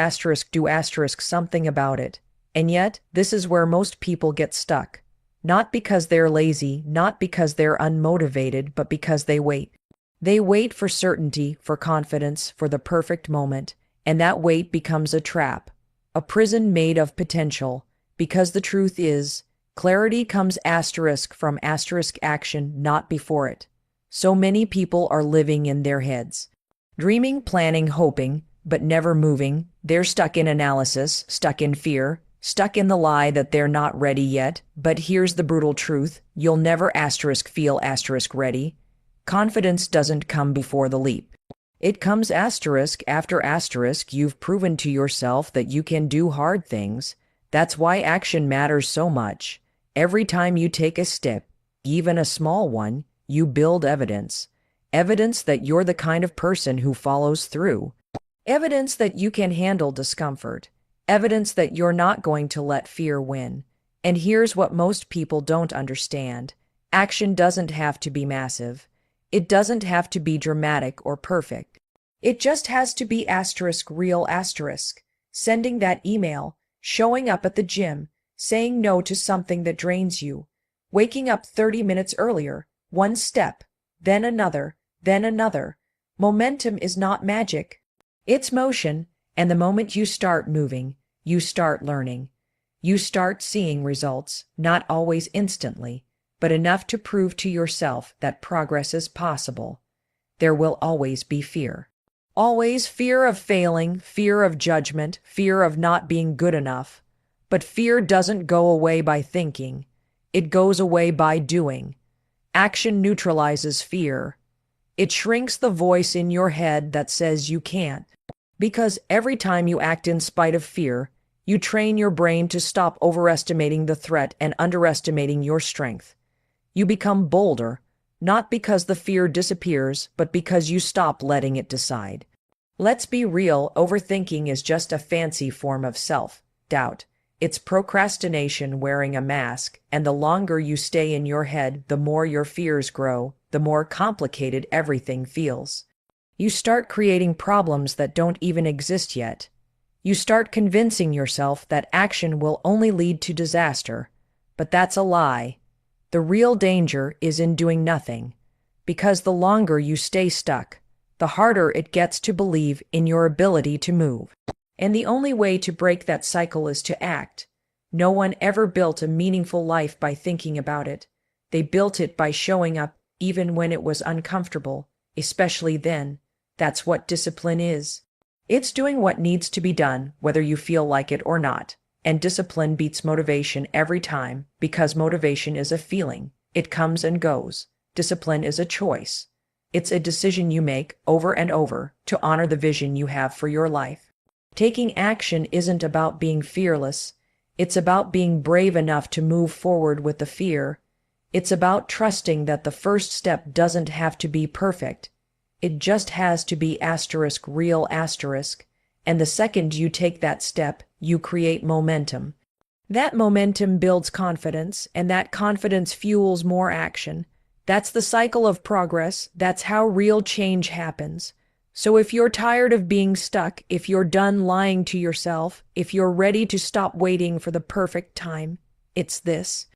do something about it. And yet, this is where most people get stuck. Not because they're lazy, not because they're unmotivated, but because they wait. They wait for certainty, for confidence, for the perfect moment, and that wait becomes a trap, a prison made of potential, because the truth is, clarity comes from action, not before it. So many people are living in their heads. Dreaming, planning, hoping, but never moving. They're stuck in analysis, stuck in fear, stuck in the lie that they're not ready yet. But here's the brutal truth. You'll never feel ready. Confidence doesn't come before the leap. It comes after asterisk. You've proven to yourself that you can do hard things. That's why action matters so much. Every time you take a step, even a small one, you build evidence. Evidence that you're the kind of person who follows through. Evidence that you can handle discomfort. Evidence that you're not going to let fear win. And here's what most people don't understand. Action doesn't have to be massive. It doesn't have to be dramatic or perfect. It just has to be real. Sending that email, showing up at the gym, saying no to something that drains you, waking up 30 minutes earlier, one step, then another, then another. Momentum is not magic. It's motion, and the moment you start moving, you start learning. You start seeing results, not always instantly, but enough to prove to yourself that progress is possible. There will always be fear. Always fear of failing, fear of judgment, fear of not being good enough. But fear doesn't go away by thinking. It goes away by doing. Action neutralizes fear. It shrinks the voice in your head that says you can't. Because every time you act in spite of fear, you train your brain to stop overestimating the threat and underestimating your strength. You become bolder, not because the fear disappears, but because you stop letting it decide. Let's be real, overthinking is just a fancy form of self-doubt. It's procrastination wearing a mask, and the longer you stay in your head, the more your fears grow, the more complicated everything feels. You start creating problems that don't even exist yet. You start convincing yourself that action will only lead to disaster. But that's a lie. The real danger is in doing nothing, because the longer you stay stuck, the harder it gets to believe in your ability to move. And the only way to break that cycle is to act. No one ever built a meaningful life by thinking about it. They built it by showing up even when it was uncomfortable, especially then. That's what discipline is. It's doing what needs to be done, whether you feel like it or not. And discipline beats motivation every time, because motivation is a feeling. It comes and goes. Discipline is a choice. It's a decision you make over and over to honor the vision you have for your life. Taking action isn't about being fearless. It's about being brave enough to move forward with the fear. It's about trusting that the first step doesn't have to be perfect. It just has to be real. And the second you take that step, you create momentum. That momentum builds confidence, and that confidence fuels more action. That's the cycle of progress. That's how real change happens. So if you're tired of being stuck, if you're done lying to yourself, if you're ready to stop waiting for the perfect time, it's this.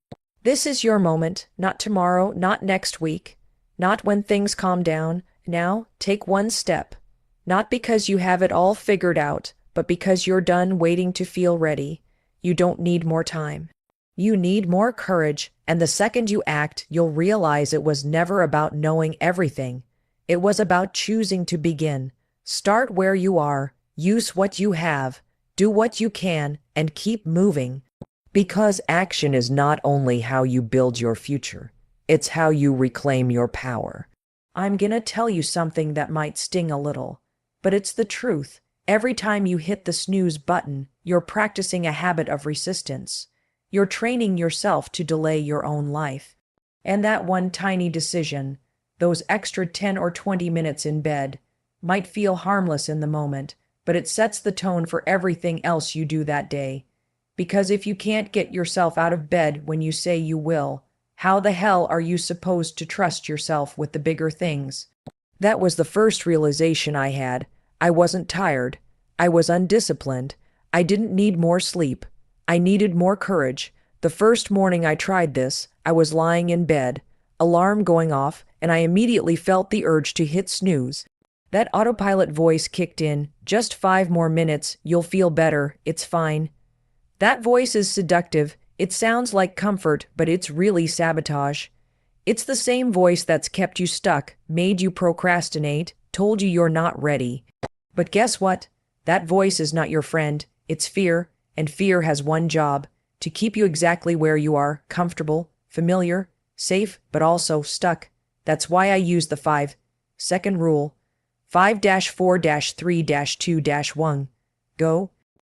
This is your moment, not tomorrow, not next week, not when things calm down. Now, take one step. Not because you have it all figured out, but because you're done waiting to feel ready. You don't need more time. You need more courage, and the second you act, you'll realize it was never about knowing everything. It was about choosing to begin. Start where you are, use what you have, do what you can, and keep moving. Because action is not only how you build your future, it's how you reclaim your power. I'm gonna tell you something that might sting a little, but it's the truth. Every time you hit the snooze button, you're practicing a habit of resistance. You're training yourself to delay your own life. And that one tiny decision, those extra 10 or 20 minutes in bed, might feel harmless in the moment, but it sets the tone for everything else you do that day. Because if you can't get yourself out of bed when you say you will, how the hell are you supposed to trust yourself with the bigger things? That was the first realization I had. I wasn't tired. I was undisciplined. I didn't need more sleep. I needed more courage. The first morning I tried this, I was lying in bed, alarm going off, and I immediately felt the urge to hit snooze. That autopilot voice kicked in. Just 5 more minutes, you'll feel better, it's fine. That voice is seductive. It sounds like comfort, but it's really sabotage. It's the same voice that's kept you stuck, made you procrastinate, told you you're not ready. But guess what? That voice is not your friend. It's fear, and fear has one job: to keep you exactly where you are, comfortable, familiar, safe, but also stuck. That's why I use the 5-second rule. 5-4-3-2-1. Go.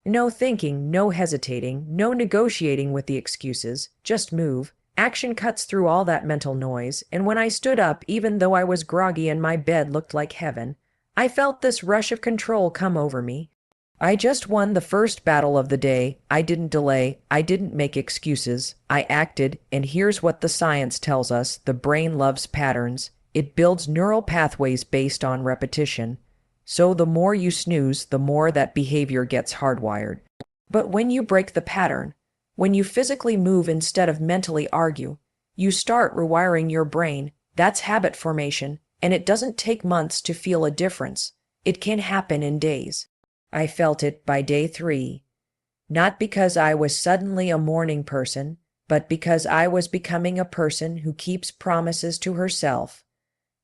No thinking, no hesitating, no negotiating with the excuses, just move. Action cuts through all that mental noise, and when I stood up, even though I was groggy and my bed looked like heaven, I felt this rush of control come over me. I just won the first battle of the day. I didn't delay, I didn't make excuses, I acted, and here's what the science tells us: the brain loves patterns. It builds neural pathways based on repetition. So the more you snooze, the more that behavior gets hardwired. But when you break the pattern, when you physically move instead of mentally argue, you start rewiring your brain. That's habit formation, and it doesn't take months to feel a difference. It can happen in days. I felt it by day 3. Not because I was suddenly a morning person, but because I was becoming a person who keeps promises to herself.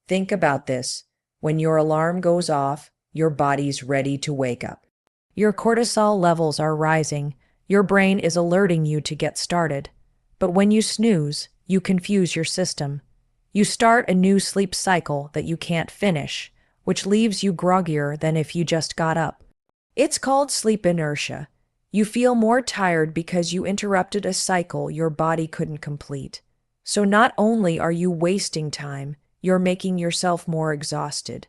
Think about this. When your alarm goes off, your body's ready to wake up. Your cortisol levels are rising. Your brain is alerting you to get started. But when you snooze, you confuse your system. You start a new sleep cycle that you can't finish, which leaves you groggier than if you just got up. It's called sleep inertia. You feel more tired because you interrupted a cycle your body couldn't complete. So not only are you wasting time, you're making yourself more exhausted.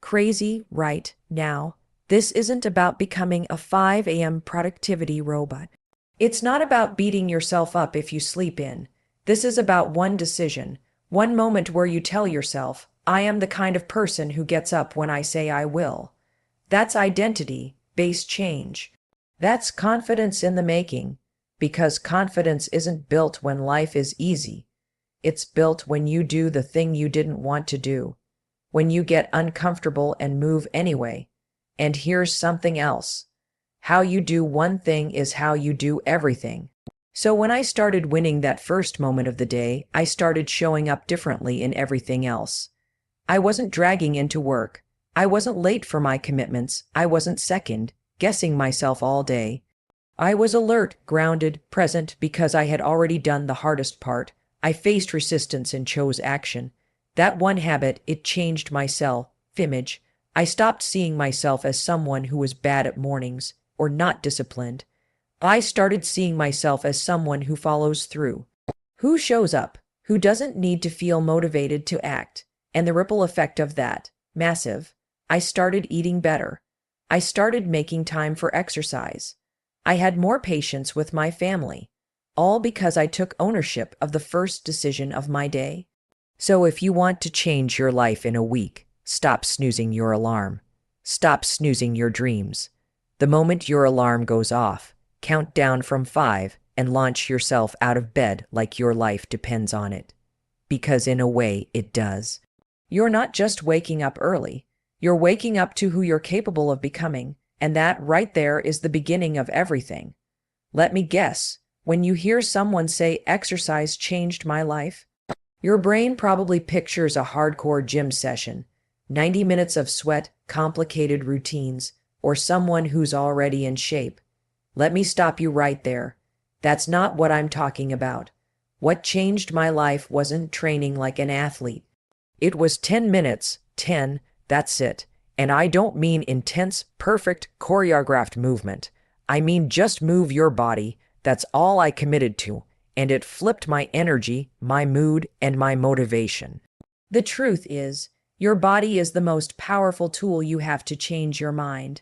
Crazy, right? Now, this isn't about becoming a 5 a.m. productivity robot. It's not about beating yourself up if you sleep in. This is about one decision, one moment where you tell yourself, I am the kind of person who gets up when I say I will. That's identity-based change. That's confidence in the making, because confidence isn't built when life is easy. It's built when you do the thing you didn't want to do, when you get uncomfortable and move anyway. And here's something else. How you do one thing is how you do everything. So when I started winning that first moment of the day, I started showing up differently in everything else. I wasn't dragging into work. I wasn't late for my commitments. I wasn't second, guessing myself all day. I was alert, grounded, present, because I had already done the hardest part. I faced resistance and chose action. That one habit, it changed my self-image. I stopped seeing myself as someone who was bad at mornings or not disciplined. I started seeing myself as someone who follows through, who shows up, who doesn't need to feel motivated to act. And the ripple effect of that, massive. I started eating better. I started making time for exercise. I had more patience with my family. All because I took ownership of the first decision of my day. So if you want to change your life in a week, stop snoozing your alarm. Stop snoozing your dreams. The moment your alarm goes off, count down from 5 and launch yourself out of bed like your life depends on it. Because in a way, it does. You're not just waking up early. You're waking up to who you're capable of becoming, and that right there is the beginning of everything. Let me guess, when you hear someone say exercise changed my life, your brain probably pictures a hardcore gym session, 90 minutes of sweat, complicated routines, or someone who's already in shape. Let me stop you right there. That's not what I'm talking about. What changed my life wasn't training like an athlete. It was 10 minutes, 10, that's it. And I don't mean intense, perfect, choreographed movement. I mean just move your body. That's all I committed to. And it flipped my energy, my mood, and my motivation. The truth is, your body is the most powerful tool you have to change your mind.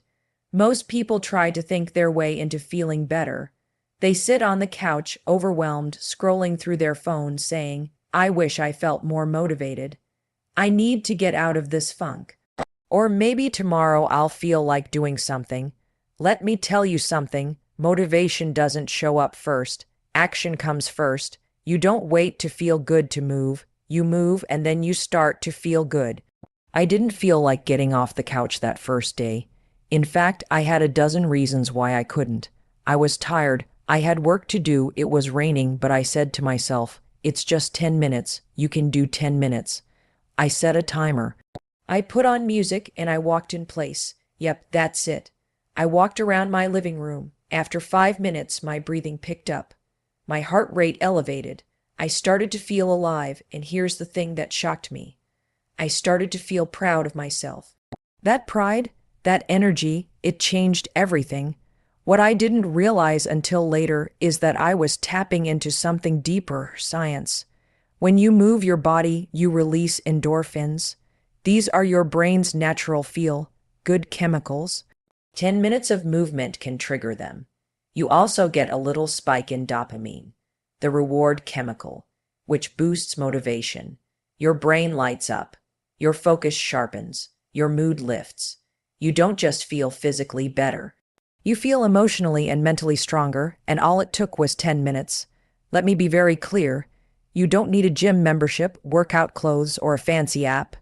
Most people try to think their way into feeling better. They sit on the couch, overwhelmed, scrolling through their phones, saying, I wish I felt more motivated. I need to get out of this funk. Or maybe tomorrow I'll feel like doing something. Let me tell you something. Motivation doesn't show up first. Action comes first. You don't wait to feel good to move. You move and then you start to feel good. I didn't feel like getting off the couch that first day. In fact, I had a dozen reasons why I couldn't. I was tired. I had work to do. It was raining, but I said to myself, it's just 10 minutes. You can do 10 minutes. I set a timer. I put on music and I walked in place. Yep, that's it. I walked around my living room. After 5 minutes, my breathing picked up. My heart rate elevated. I started to feel alive, and here's the thing that shocked me. I started to feel proud of myself. That pride, that energy, it changed everything. What I didn't realize until later is that I was tapping into something deeper, science. When you move your body, you release endorphins. These are your brain's natural feel-good chemicals. 10 minutes of movement can trigger them. You also get a little spike in dopamine, the reward chemical, which boosts motivation. Your brain lights up. Your focus sharpens. Your mood lifts. You don't just feel physically better. You feel emotionally and mentally stronger, and all it took was 10 minutes. Let me be very clear. You don't need a gym membership, workout clothes, or a fancy app.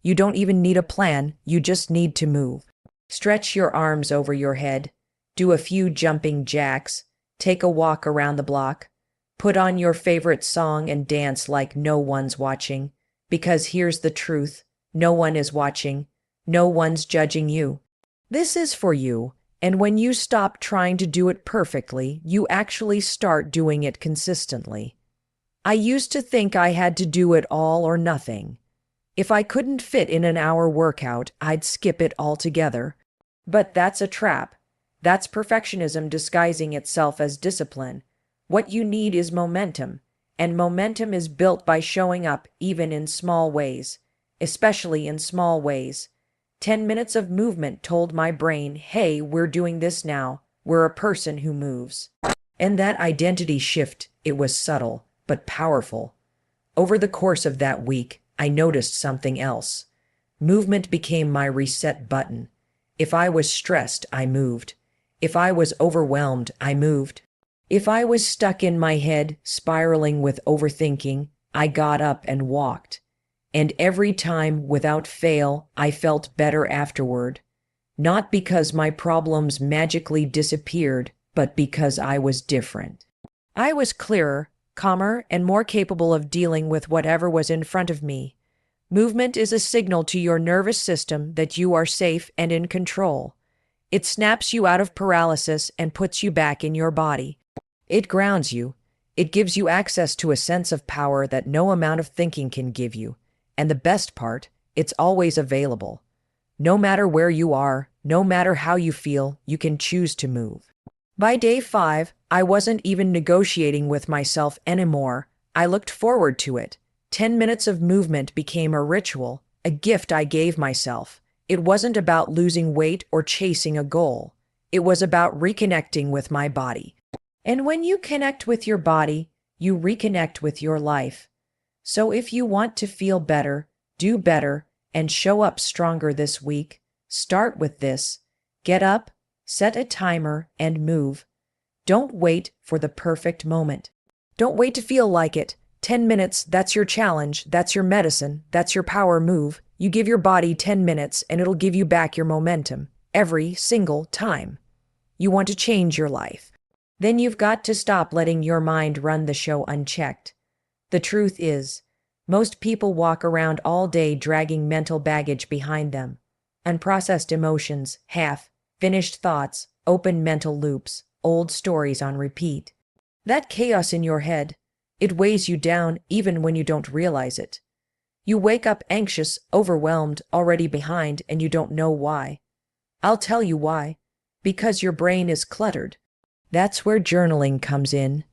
You don't even need a plan. You just need to move. Stretch your arms over your head. Do a few jumping jacks. Take a walk around the block. Put on your favorite song and dance like no one's watching. Because here's the truth. No one is watching. No one's judging you. This is for you. And when you stop trying to do it perfectly, you actually start doing it consistently. I used to think I had to do it all or nothing. If I couldn't fit in an hour workout, I'd skip it altogether. But that's a trap. That's perfectionism disguising itself as discipline. What you need is momentum, and momentum is built by showing up even in small ways, especially in small ways. 10 minutes of movement told my brain, hey, we're doing this now. We're a person who moves. And that identity shift, it was subtle, but powerful. Over the course of that week, I noticed something else. Movement became my reset button. If I was stressed, I moved. If I was overwhelmed, I moved. If I was stuck in my head, spiraling with overthinking, I got up and walked. And every time, without fail, I felt better afterward. Not because my problems magically disappeared, but because I was different. I was clearer, calmer, and more capable of dealing with whatever was in front of me. Movement is a signal to your nervous system that you are safe and in control. It snaps you out of paralysis and puts you back in your body. It grounds you. It gives you access to a sense of power that no amount of thinking can give you. And the best part, it's always available. No matter where you are, no matter how you feel, you can choose to move. By day 5, I wasn't even negotiating with myself anymore. I looked forward to it. 10 minutes of movement became a ritual, a gift I gave myself. It wasn't about losing weight or chasing a goal. It was about reconnecting with my body. And when you connect with your body, you reconnect with your life. So if you want to feel better, do better, and show up stronger this week, Start with this. Get up, set a timer, and move. Don't wait for the perfect moment. Don't wait to feel like it. 10 minutes, that's your challenge, that's your medicine, that's your power move. You give your body 10 minutes and it'll give you back your momentum every single time. You want to change your life. Then you've got to stop letting your mind run the show unchecked. The truth is, most people walk around all day dragging mental baggage behind them. Unprocessed emotions, half-finished thoughts, open mental loops, old stories on repeat. That chaos in your head, it weighs you down even when you don't realize it. You wake up anxious, overwhelmed, already behind, and you don't know why. I'll tell you why. Because your brain is cluttered. That's where journaling comes in.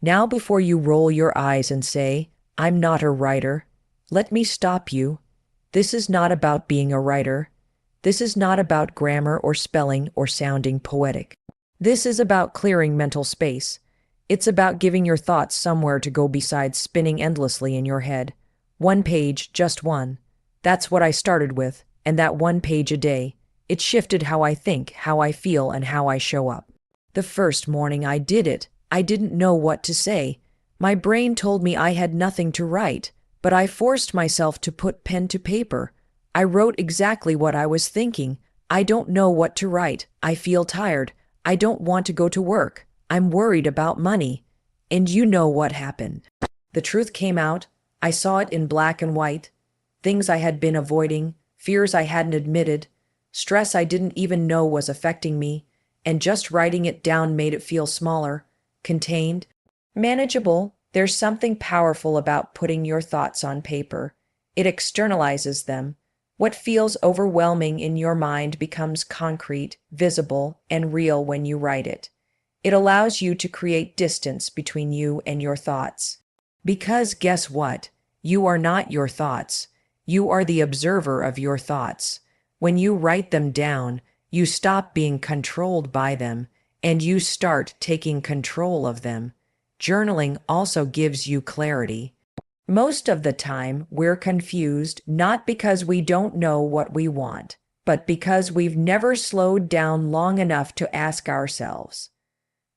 Now before you roll your eyes and say, "I'm not a writer," let me stop you. This is not about being a writer. This is not about grammar or spelling or sounding poetic. This is about clearing mental space. It's about giving your thoughts somewhere to go besides spinning endlessly in your head. One page, just one. That's what I started with, and that one page a day. It shifted how I think, how I feel, and how I show up. The first morning I did it, I didn't know what to say. My brain told me I had nothing to write, but I forced myself to put pen to paper. I wrote exactly what I was thinking. I don't know what to write. I feel tired. I don't want to go to work. I'm worried about money. And you know what happened. The truth came out. I saw it in black and white. Things I had been avoiding, fears I hadn't admitted, stress I didn't even know was affecting me, and just writing it down made it feel smaller, contained, manageable. There's something powerful about putting your thoughts on paper. It externalizes them. What feels overwhelming in your mind becomes concrete, visible, and real when you write it. It allows you to create distance between you and your thoughts. Because guess what? You are not your thoughts. You are the observer of your thoughts. When you write them down, you stop being controlled by them, and you start taking control of them. Journaling also gives you clarity. Most of the time, we're confused not because we don't know what we want, but because we've never slowed down long enough to ask ourselves.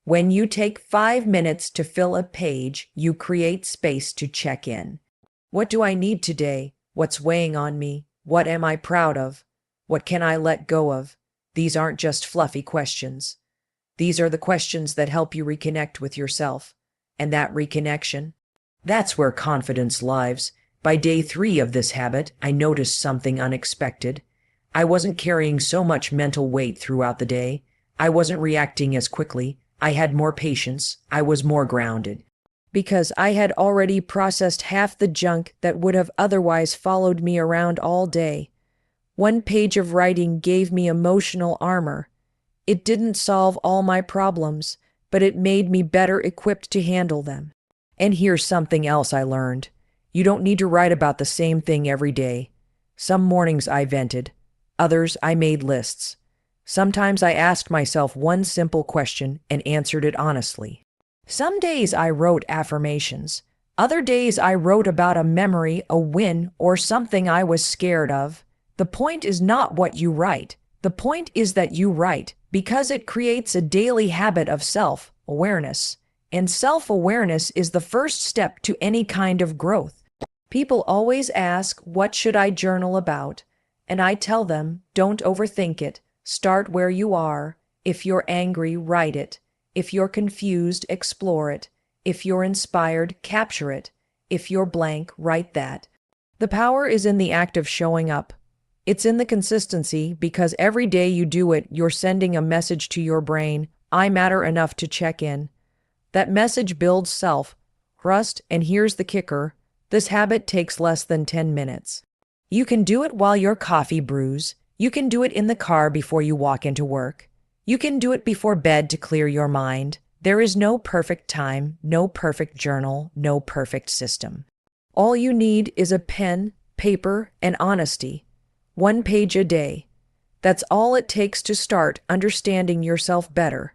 When you take 5 minutes to fill a page, you create space to check in. What do I need today? What's weighing on me? What am I proud of? What can I let go of? These aren't just fluffy questions. These are the questions that help you reconnect with yourself. And that reconnection, that's where confidence lives. By day 3 of this habit, I noticed something unexpected. I wasn't carrying so much mental weight throughout the day. I wasn't reacting as quickly. I had more patience. I was more grounded. Because I had already processed half the junk that would have otherwise followed me around all day. One page of writing gave me emotional armor. It didn't solve all my problems, but it made me better equipped to handle them. And here's something else I learned. You don't need to write about the same thing every day. Some mornings I vented. Others I made lists. Sometimes I asked myself one simple question and answered it honestly. Some days I wrote affirmations. Other days I wrote about a memory, a win, or something I was scared of. The point is not what you write. The point is that you write, because it creates a daily habit of self-awareness. And self-awareness is the first step to any kind of growth. People always ask, what should I journal about? And I tell them, don't overthink it. Start where you are. If you're angry, write it. If you're confused, explore it. If you're inspired, capture it. If you're blank, write that. The power is in the act of showing up. It's in the consistency, because every day you do it, you're sending a message to your brain, I matter enough to check in. That message builds self-trust, and here's the kicker. This habit takes less than 10 minutes. You can do it while your coffee brews. You can do it in the car before you walk into work. You can do it before bed to clear your mind. There is no perfect time, no perfect journal, no perfect system. All you need is a pen, paper, and honesty. 1 page a day. That's all it takes to start understanding yourself better.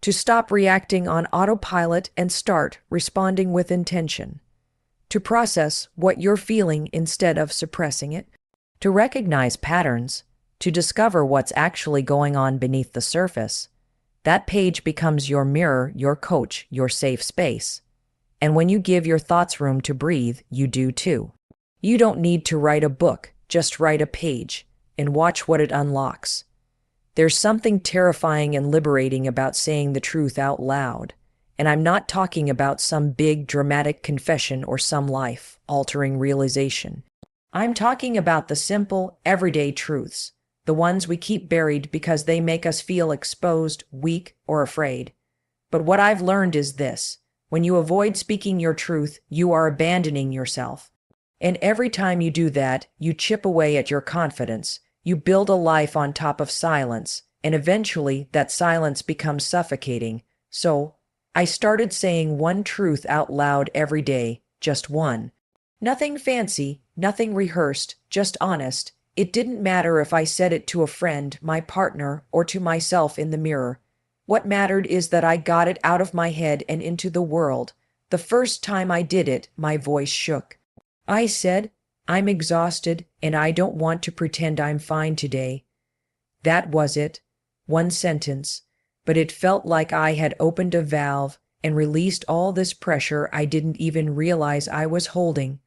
To stop reacting on autopilot and start responding with intention. To process what you're feeling instead of suppressing it. To recognize patterns. to discover what's actually going on beneath the surface. That page becomes your mirror, your coach, your safe space. And when you give your thoughts room to breathe, you do too. You don't need to write a book, just write a page and watch what it unlocks. There's something terrifying and liberating about saying the truth out loud. And I'm not talking about some big dramatic confession or some life-altering realization. I'm talking about the simple, everyday truths, the ones we keep buried because they make us feel exposed, weak, or afraid. But what I've learned is this: when you avoid speaking your truth, you are abandoning yourself. And every time you do that, you chip away at your confidence. You build a life on top of silence, and eventually that silence becomes suffocating. So, I started saying one truth out loud every day, just one. Nothing fancy, nothing rehearsed, just honest. It didn't matter if I said it to a friend, my partner, or to myself in the mirror. What mattered is that I got it out of my head and into the world. The first time I did it, my voice shook. I said, "I'm exhausted, and I don't want to pretend I'm fine today." That was it. One sentence. But it felt like I had opened a valve and released all this pressure I didn't even realize I was holding.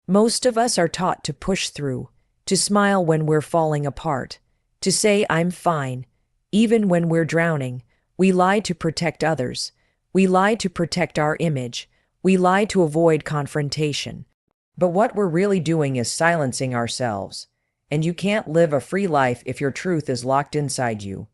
Most of us are taught to push through, to smile when we're falling apart, to say "I'm fine," even when we're drowning. We lie to protect others. We lie to protect our image. We lie to avoid confrontation. But what we're really doing is silencing ourselves. And you can't live a free life if your truth is locked inside you.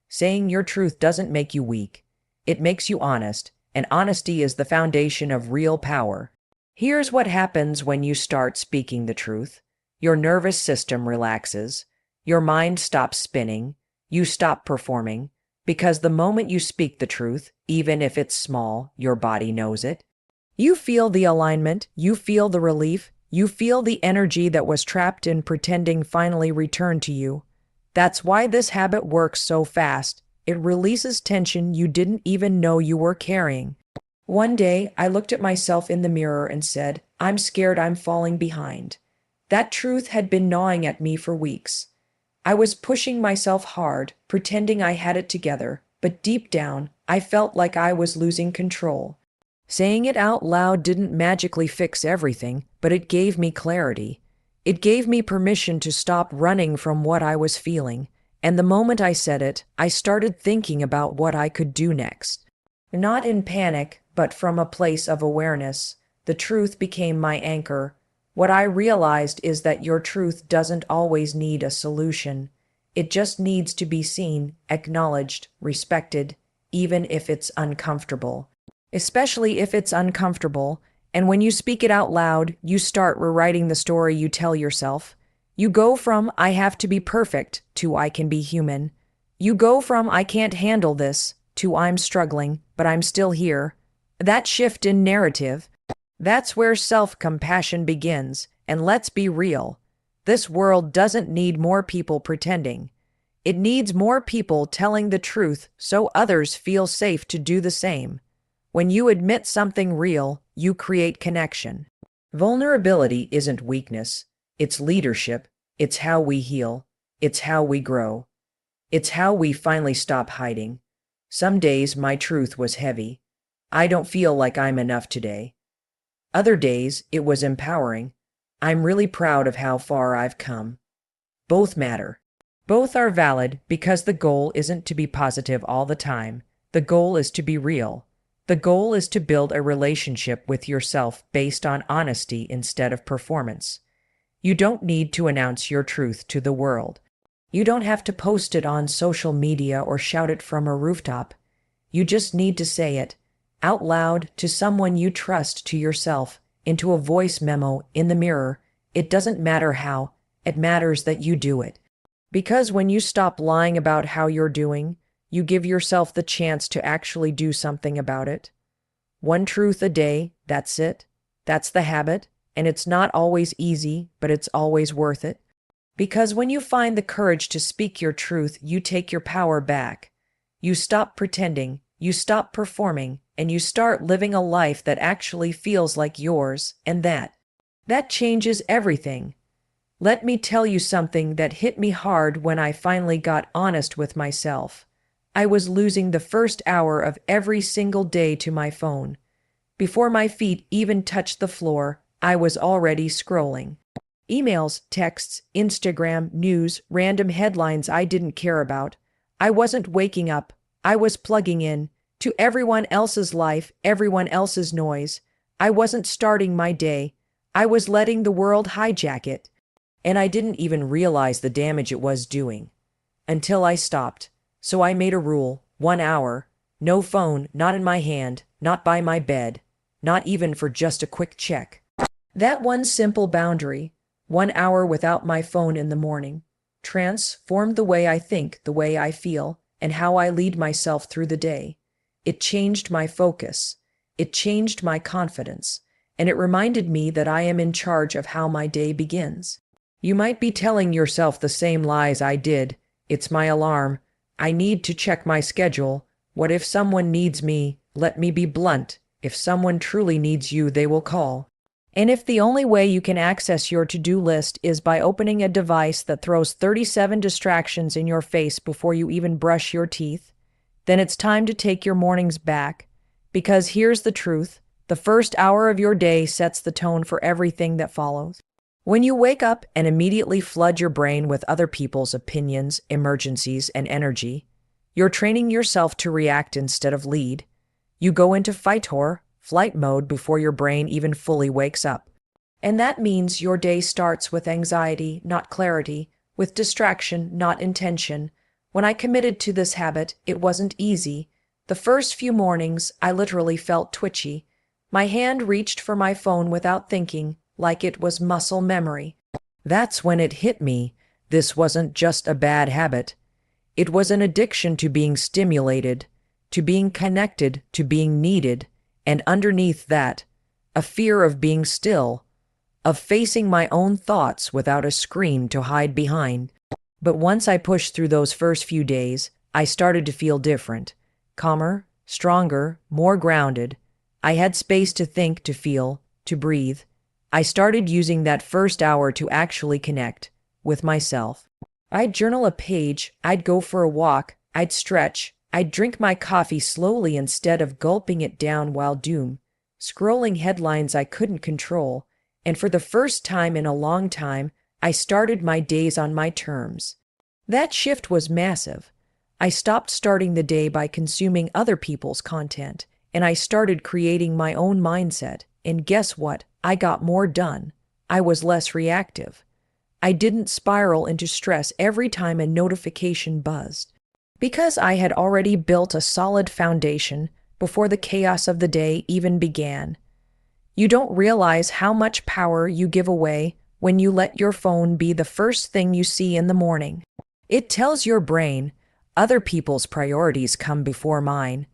Saying your truth doesn't make you weak. It makes you honest, and honesty is the foundation of real power. Here's what happens when you start speaking the truth. Your nervous system relaxes. Your mind stops spinning. You stop performing. Because the moment you speak the truth, even if it's small, your body knows it. You feel the alignment. You feel the relief. You feel the energy that was trapped in pretending finally returned to you. That's why this habit works so fast. It releases tension you didn't even know you were carrying. One day, I looked at myself in the mirror and said, "I'm scared I'm falling behind." That truth had been gnawing at me for weeks. I was pushing myself hard, pretending I had it together, but deep down, I felt like I was losing control. Saying it out loud didn't magically fix everything, but it gave me clarity. It gave me permission to stop running from what I was feeling. And the moment I said it, I started thinking about what I could do next. Not in panic, but from a place of awareness. The truth became my anchor. What I realized is that your truth doesn't always need a solution. It just needs to be seen, acknowledged, respected, even if it's uncomfortable. Especially if it's uncomfortable, and when you speak it out loud, you start rewriting the story you tell yourself. You go from "I have to be perfect" to "I can be human." You go from "I can't handle this" to "I'm struggling, but I'm still here." That shift in narrative, that's where self-compassion begins. And let's be real, this world doesn't need more people pretending. It needs more people telling the truth so others feel safe to do the same. When you admit something real, you create connection. Vulnerability isn't weakness. It's leadership. It's how we heal. It's how we grow. It's how we finally stop hiding. Some days my truth was heavy. I don't feel like I'm enough today. Other days it was empowering. I'm really proud of how far I've come. Both matter. Both are valid because the goal isn't to be positive all the time. The goal is to be real. The goal is to build a relationship with yourself based on honesty instead of performance. You don't need to announce your truth to the world. You don't have to post it on social media or shout it from a rooftop. You just need to say it out loud to someone you trust, to yourself, into a voice memo, in the mirror. It doesn't matter how, it matters that you do it. Because when you stop lying about how you're doing, you give yourself the chance to actually do something about it. One truth a day, that's it. That's the habit, and it's not always easy, but it's always worth it. Because when you find the courage to speak your truth, you take your power back. You stop pretending, you stop performing, and you start living a life that actually feels like yours, and that changes everything. Let me tell you something that hit me hard when I finally got honest with myself. I was losing the first hour of every single day to my phone. Before my feet even touched the floor, I was already scrolling. Emails, texts, Instagram, news, random headlines I didn't care about. I wasn't waking up. I was plugging in to everyone else's life, everyone else's noise. I wasn't starting my day. I was letting the world hijack it. And I didn't even realize the damage it was doing until I stopped. So I made a rule, 1 hour, no phone, not in my hand, not by my bed, not even for just a quick check. That one simple boundary, 1 hour without my phone in the morning, transformed the way I think, the way I feel, and how I lead myself through the day. It changed my focus. It changed my confidence. And it reminded me that I am in charge of how my day begins. You might be telling yourself the same lies I did. It's my alarm. I need to check my schedule. What if someone needs me? Let me be blunt. If someone truly needs you, they will call. And if the only way you can access your to-do list is by opening a device that throws 37 distractions in your face before you even brush your teeth, then it's time to take your mornings back. Because here's the truth, the first hour of your day sets the tone for everything that follows. When you wake up and immediately flood your brain with other people's opinions, emergencies, and energy, you're training yourself to react instead of lead. You go into flight mode before your brain even fully wakes up. And that means your day starts with anxiety, not clarity, with distraction, not intention. When I committed to this habit, it wasn't easy. The first few mornings, I literally felt twitchy. My hand reached for my phone without thinking, like it was muscle memory. That's when it hit me. This wasn't just a bad habit. It was an addiction to being stimulated, to being connected, to being needed. And underneath that, a fear of being still, of facing my own thoughts without a screen to hide behind. But once I pushed through those first few days, I started to feel different, calmer, stronger, more grounded. I had space to think, to feel, to breathe. I started using that first hour to actually connect with myself. I'd journal a page, I'd go for a walk, I'd stretch, I'd drink my coffee slowly instead of gulping it down while scrolling headlines I couldn't control, and for the first time in a long time, I started my days on my terms. That shift was massive. I stopped starting the day by consuming other people's content, and I started creating my own mindset, and guess what? I got more done. I was less reactive. I didn't spiral into stress every time a notification buzzed. Because I had already built a solid foundation before the chaos of the day even began. You don't realize how much power you give away when you let your phone be the first thing you see in the morning. It tells your brain, other people's priorities come before mine.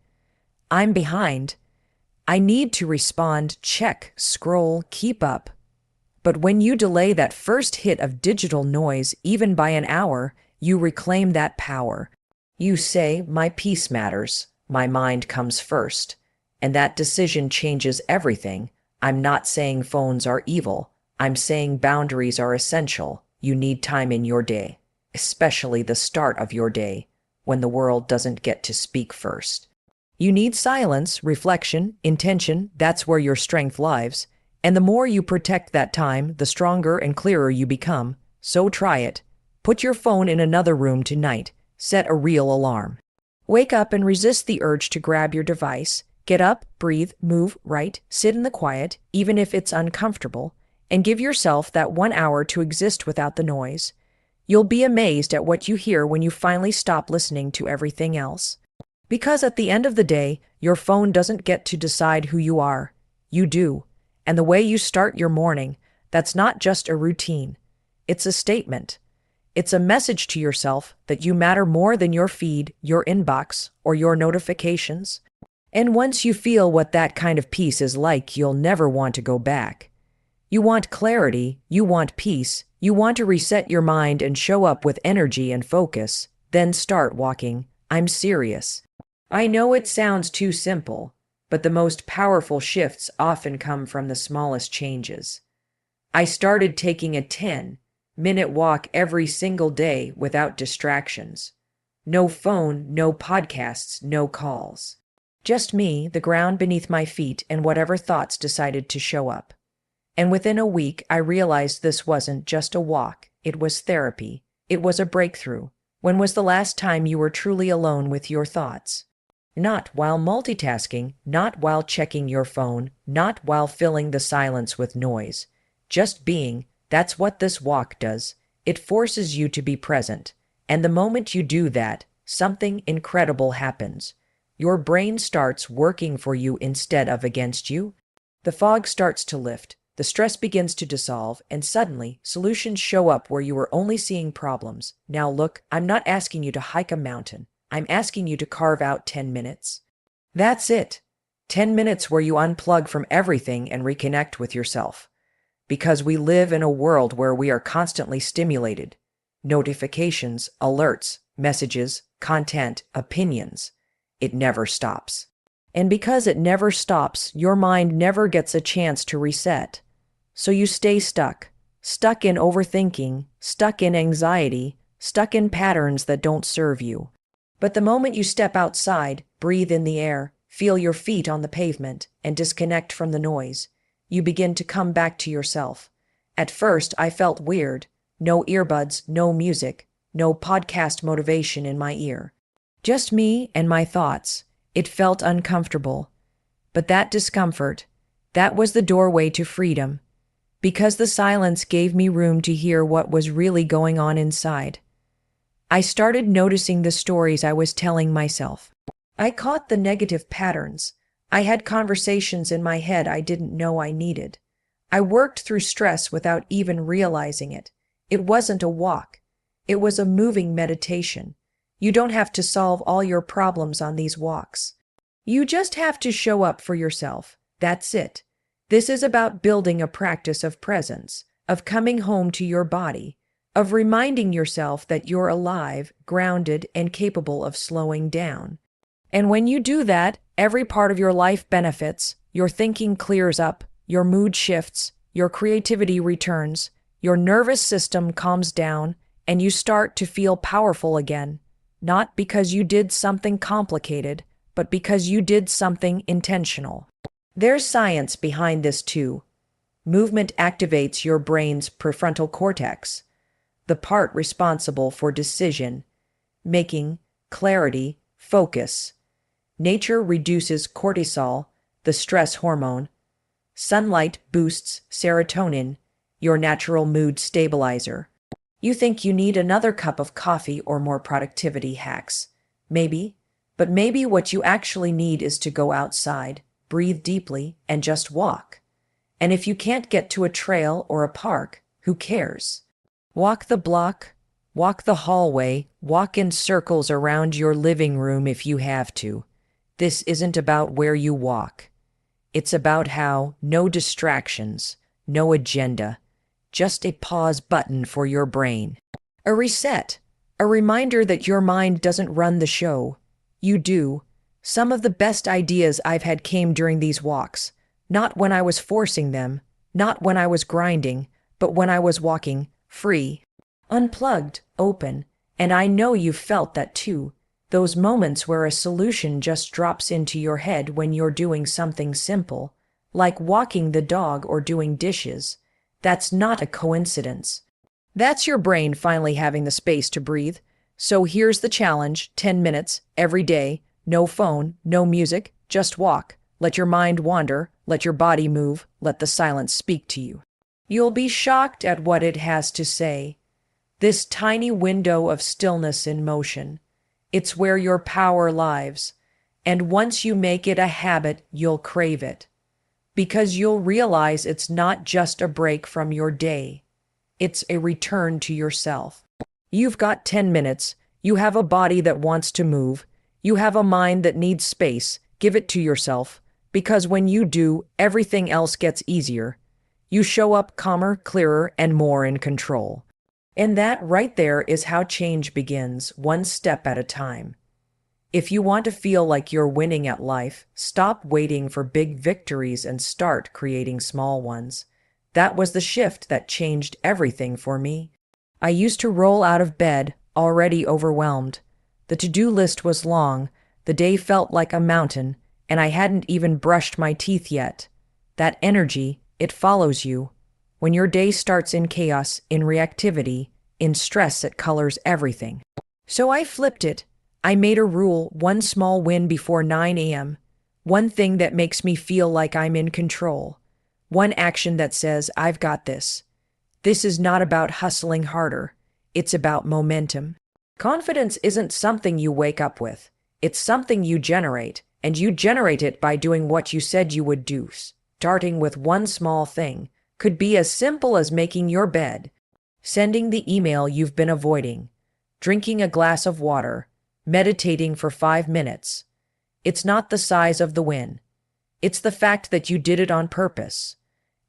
I'm behind. I need to respond, check, scroll, keep up. But when you delay that first hit of digital noise, even by an hour, you reclaim that power. You say, my peace matters, my mind comes first, and that decision changes everything. I'm not saying phones are evil. I'm saying boundaries are essential. You need time in your day, especially the start of your day, when the world doesn't get to speak first. You need silence, reflection, intention. That's where your strength lies. And the more you protect that time, the stronger and clearer you become. So try it. Put your phone in another room tonight. Set a real alarm. Wake up and resist the urge to grab your device. Get up, breathe, move, write, sit in the quiet, even if it's uncomfortable, and give yourself that 1 hour to exist without the noise. You'll be amazed at what you hear when you finally stop listening to everything else. Because at the end of the day, your phone doesn't get to decide who you are. You do. And the way you start your morning, that's not just a routine. It's a statement. It's a message to yourself that you matter more than your feed, your inbox, or your notifications. And once you feel what that kind of peace is like, you'll never want to go back. You want clarity, you want peace, you want to reset your mind and show up with energy and focus, then start walking. I'm serious. I know it sounds too simple, but the most powerful shifts often come from the smallest changes. I started taking a 10, 10-minute walk every single day without distractions. No phone, no podcasts, no calls. Just me, the ground beneath my feet, and whatever thoughts decided to show up. And within a week, I realized this wasn't just a walk, it was therapy. It was a breakthrough. When was the last time you were truly alone with your thoughts? Not while multitasking, not while checking your phone, not while filling the silence with noise. Just being. That's what this walk does. It forces you to be present. And the moment you do that, something incredible happens. Your brain starts working for you instead of against you. The fog starts to lift, the stress begins to dissolve, and suddenly solutions show up where you were only seeing problems. Now look, I'm not asking you to hike a mountain. I'm asking you to carve out 10 minutes. That's it. 10 minutes where you unplug from everything and reconnect with yourself. Because we live in a world where we are constantly stimulated. Notifications, alerts, messages, content, opinions. It never stops. And because it never stops, your mind never gets a chance to reset. So you stay stuck in overthinking, stuck in anxiety, stuck in patterns that don't serve you. But the moment you step outside, breathe in the air, feel your feet on the pavement, and disconnect from the noise, you begin to come back to yourself. At first, I felt weird. No earbuds, no music, no podcast motivation in my ear. Just me and my thoughts. It felt uncomfortable. But that discomfort, that was the doorway to freedom. Because the silence gave me room to hear what was really going on inside. I started noticing the stories I was telling myself. I caught the negative patterns. I had conversations in my head I didn't know I needed. I worked through stress without even realizing it. It wasn't a walk. It was a moving meditation. You don't have to solve all your problems on these walks. You just have to show up for yourself. That's it. This is about building a practice of presence, of coming home to your body, of reminding yourself that you're alive, grounded, and capable of slowing down. And when you do that, every part of your life benefits, your thinking clears up, your mood shifts, your creativity returns, your nervous system calms down, and you start to feel powerful again. Not because you did something complicated, but because you did something intentional. There's science behind this too. Movement activates your brain's prefrontal cortex, the part responsible for decision making, clarity, focus. Nature reduces cortisol, the stress hormone. Sunlight boosts serotonin, your natural mood stabilizer. You think you need another cup of coffee or more productivity hacks. Maybe, but maybe what you actually need is to go outside, breathe deeply, and just walk. And if you can't get to a trail or a park, who cares? Walk the block, walk the hallway, walk in circles around your living room if you have to. This isn't about where you walk. It's about how, no distractions, no agenda, just a pause button for your brain. A reset, a reminder that your mind doesn't run the show. You do. Some of the best ideas I've had came during these walks, not when I was forcing them, not when I was grinding, but when I was walking, free, unplugged, open. And I know you've felt that too. Those moments where a solution just drops into your head when you're doing something simple, like walking the dog or doing dishes. That's not a coincidence. That's your brain finally having the space to breathe. So here's the challenge, 10 minutes, every day, no phone, no music, just walk. Let your mind wander, let your body move, let the silence speak to you. You'll be shocked at what it has to say. This tiny window of stillness in motion. It's where your power lies. And once you make it a habit, you'll crave it. Because you'll realize it's not just a break from your day. It's a return to yourself. You've got 10 minutes. You have a body that wants to move. You have a mind that needs space. Give it to yourself. Because when you do, everything else gets easier. You show up calmer, clearer, and more in control. And that right there is how change begins, one step at a time. If you want to feel like you're winning at life, stop waiting for big victories and start creating small ones. That was the shift that changed everything for me. I used to roll out of bed, already overwhelmed. The to-do list was long, the day felt like a mountain, and I hadn't even brushed my teeth yet. That energy, it follows you. When your day starts in chaos, in reactivity, in stress, it colors everything. So I flipped it. I made a rule, one small win before 9 a.m., one thing that makes me feel like I'm in control, one action that says, I've got this. This is not about hustling harder. It's about momentum. Confidence isn't something you wake up with. It's something you generate, and you generate it by doing what you said you would do. Starting with one small thing could be as simple as making your bed, sending the email you've been avoiding, drinking a glass of water, meditating for 5 minutes. It's not the size of the win. It's the fact that you did it on purpose.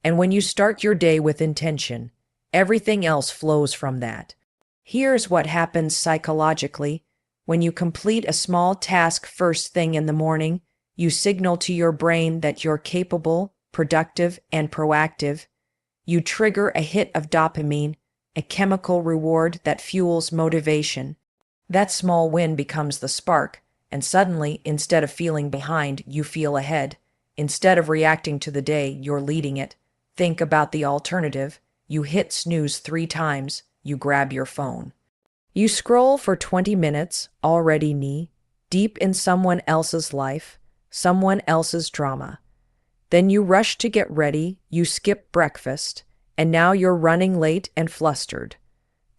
And when you start your day with intention, everything else flows from that. Here's what happens psychologically. When you complete a small task first thing in the morning, you signal to your brain that you're capable, productive, and proactive. You trigger a hit of dopamine, a chemical reward that fuels motivation. That small win becomes the spark, and suddenly, instead of feeling behind, you feel ahead. Instead of reacting to the day, you're leading it. Think about the alternative. You hit snooze 3 times, you grab your phone. You scroll for 20 minutes, already knee deep in someone else's life, someone else's drama. Then you rush to get ready, you skip breakfast, and now you're running late and flustered.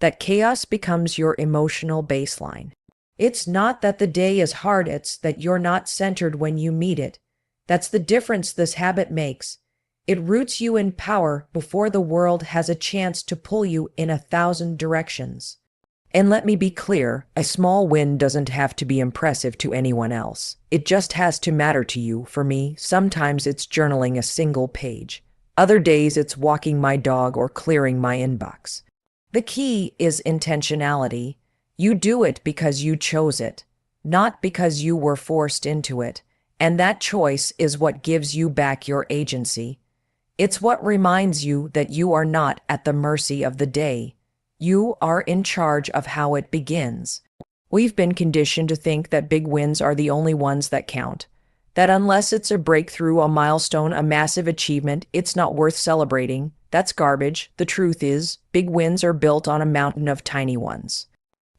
That chaos becomes your emotional baseline. It's not that the day is hard, it's that you're not centered when you meet it. That's the difference this habit makes. It roots you in power before the world has a chance to pull you in 1,000 directions. And let me be clear, a small win doesn't have to be impressive to anyone else. It just has to matter to you. For me, sometimes it's journaling a single page. Other days it's walking my dog or clearing my inbox. The key is intentionality. You do it because you chose it, not because you were forced into it. And that choice is what gives you back your agency. It's what reminds you that you are not at the mercy of the day. You are in charge of how it begins. We've been conditioned to think that big wins are the only ones that count. That unless it's a breakthrough, a milestone, a massive achievement, it's not worth celebrating. That's garbage. The truth is, big wins are built on a mountain of tiny ones.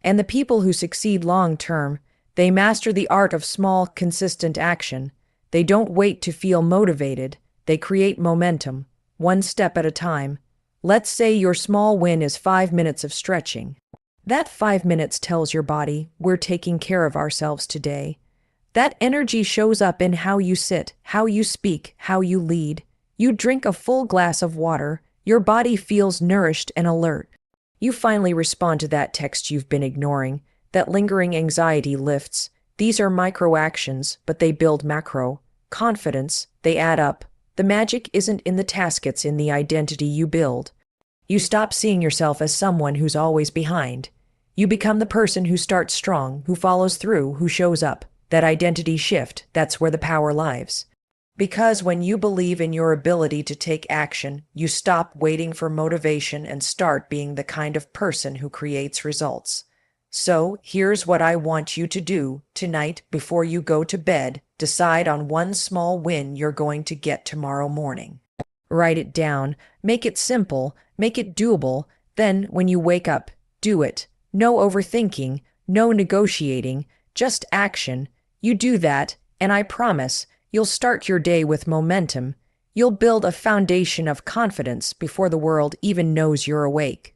And the people who succeed long term, they master the art of small, consistent action. They don't wait to feel motivated. They create momentum, one step at a time. Let's say your small win is 5 minutes of stretching. That 5 minutes tells your body, we're taking care of ourselves today. That energy shows up in how you sit, how you speak, how you lead. You drink a full glass of water, your body feels nourished and alert. You finally respond to that text you've been ignoring. That lingering anxiety lifts. These are micro actions, but they build macro confidence. They add up. The magic isn't in the task, it's in the identity you build. You stop seeing yourself as someone who's always behind. You become the person who starts strong, who follows through, who shows up. That identity shift, that's where the power lies. Because when you believe in your ability to take action, you stop waiting for motivation and start being the kind of person who creates results. So, here's what I want you to do tonight before you go to bed. Decide on one small win you're going to get tomorrow morning. Write it down, make it simple, make it doable. Then, when you wake up, do it. No overthinking, no negotiating, just action. You do that, and I promise, you'll start your day with momentum. You'll build a foundation of confidence before the world even knows you're awake.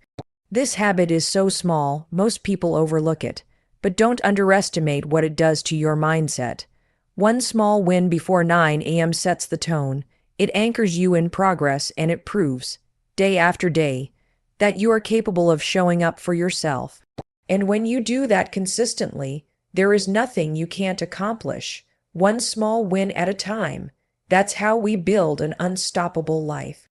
This habit is so small, most people overlook it. But don't underestimate what it does to your mindset. One small win before 9 a.m. sets the tone. It anchors you in progress, and it proves, day after day, that you are capable of showing up for yourself. And when you do that consistently, there is nothing you can't accomplish. One small win at a time. That's how we build an unstoppable life.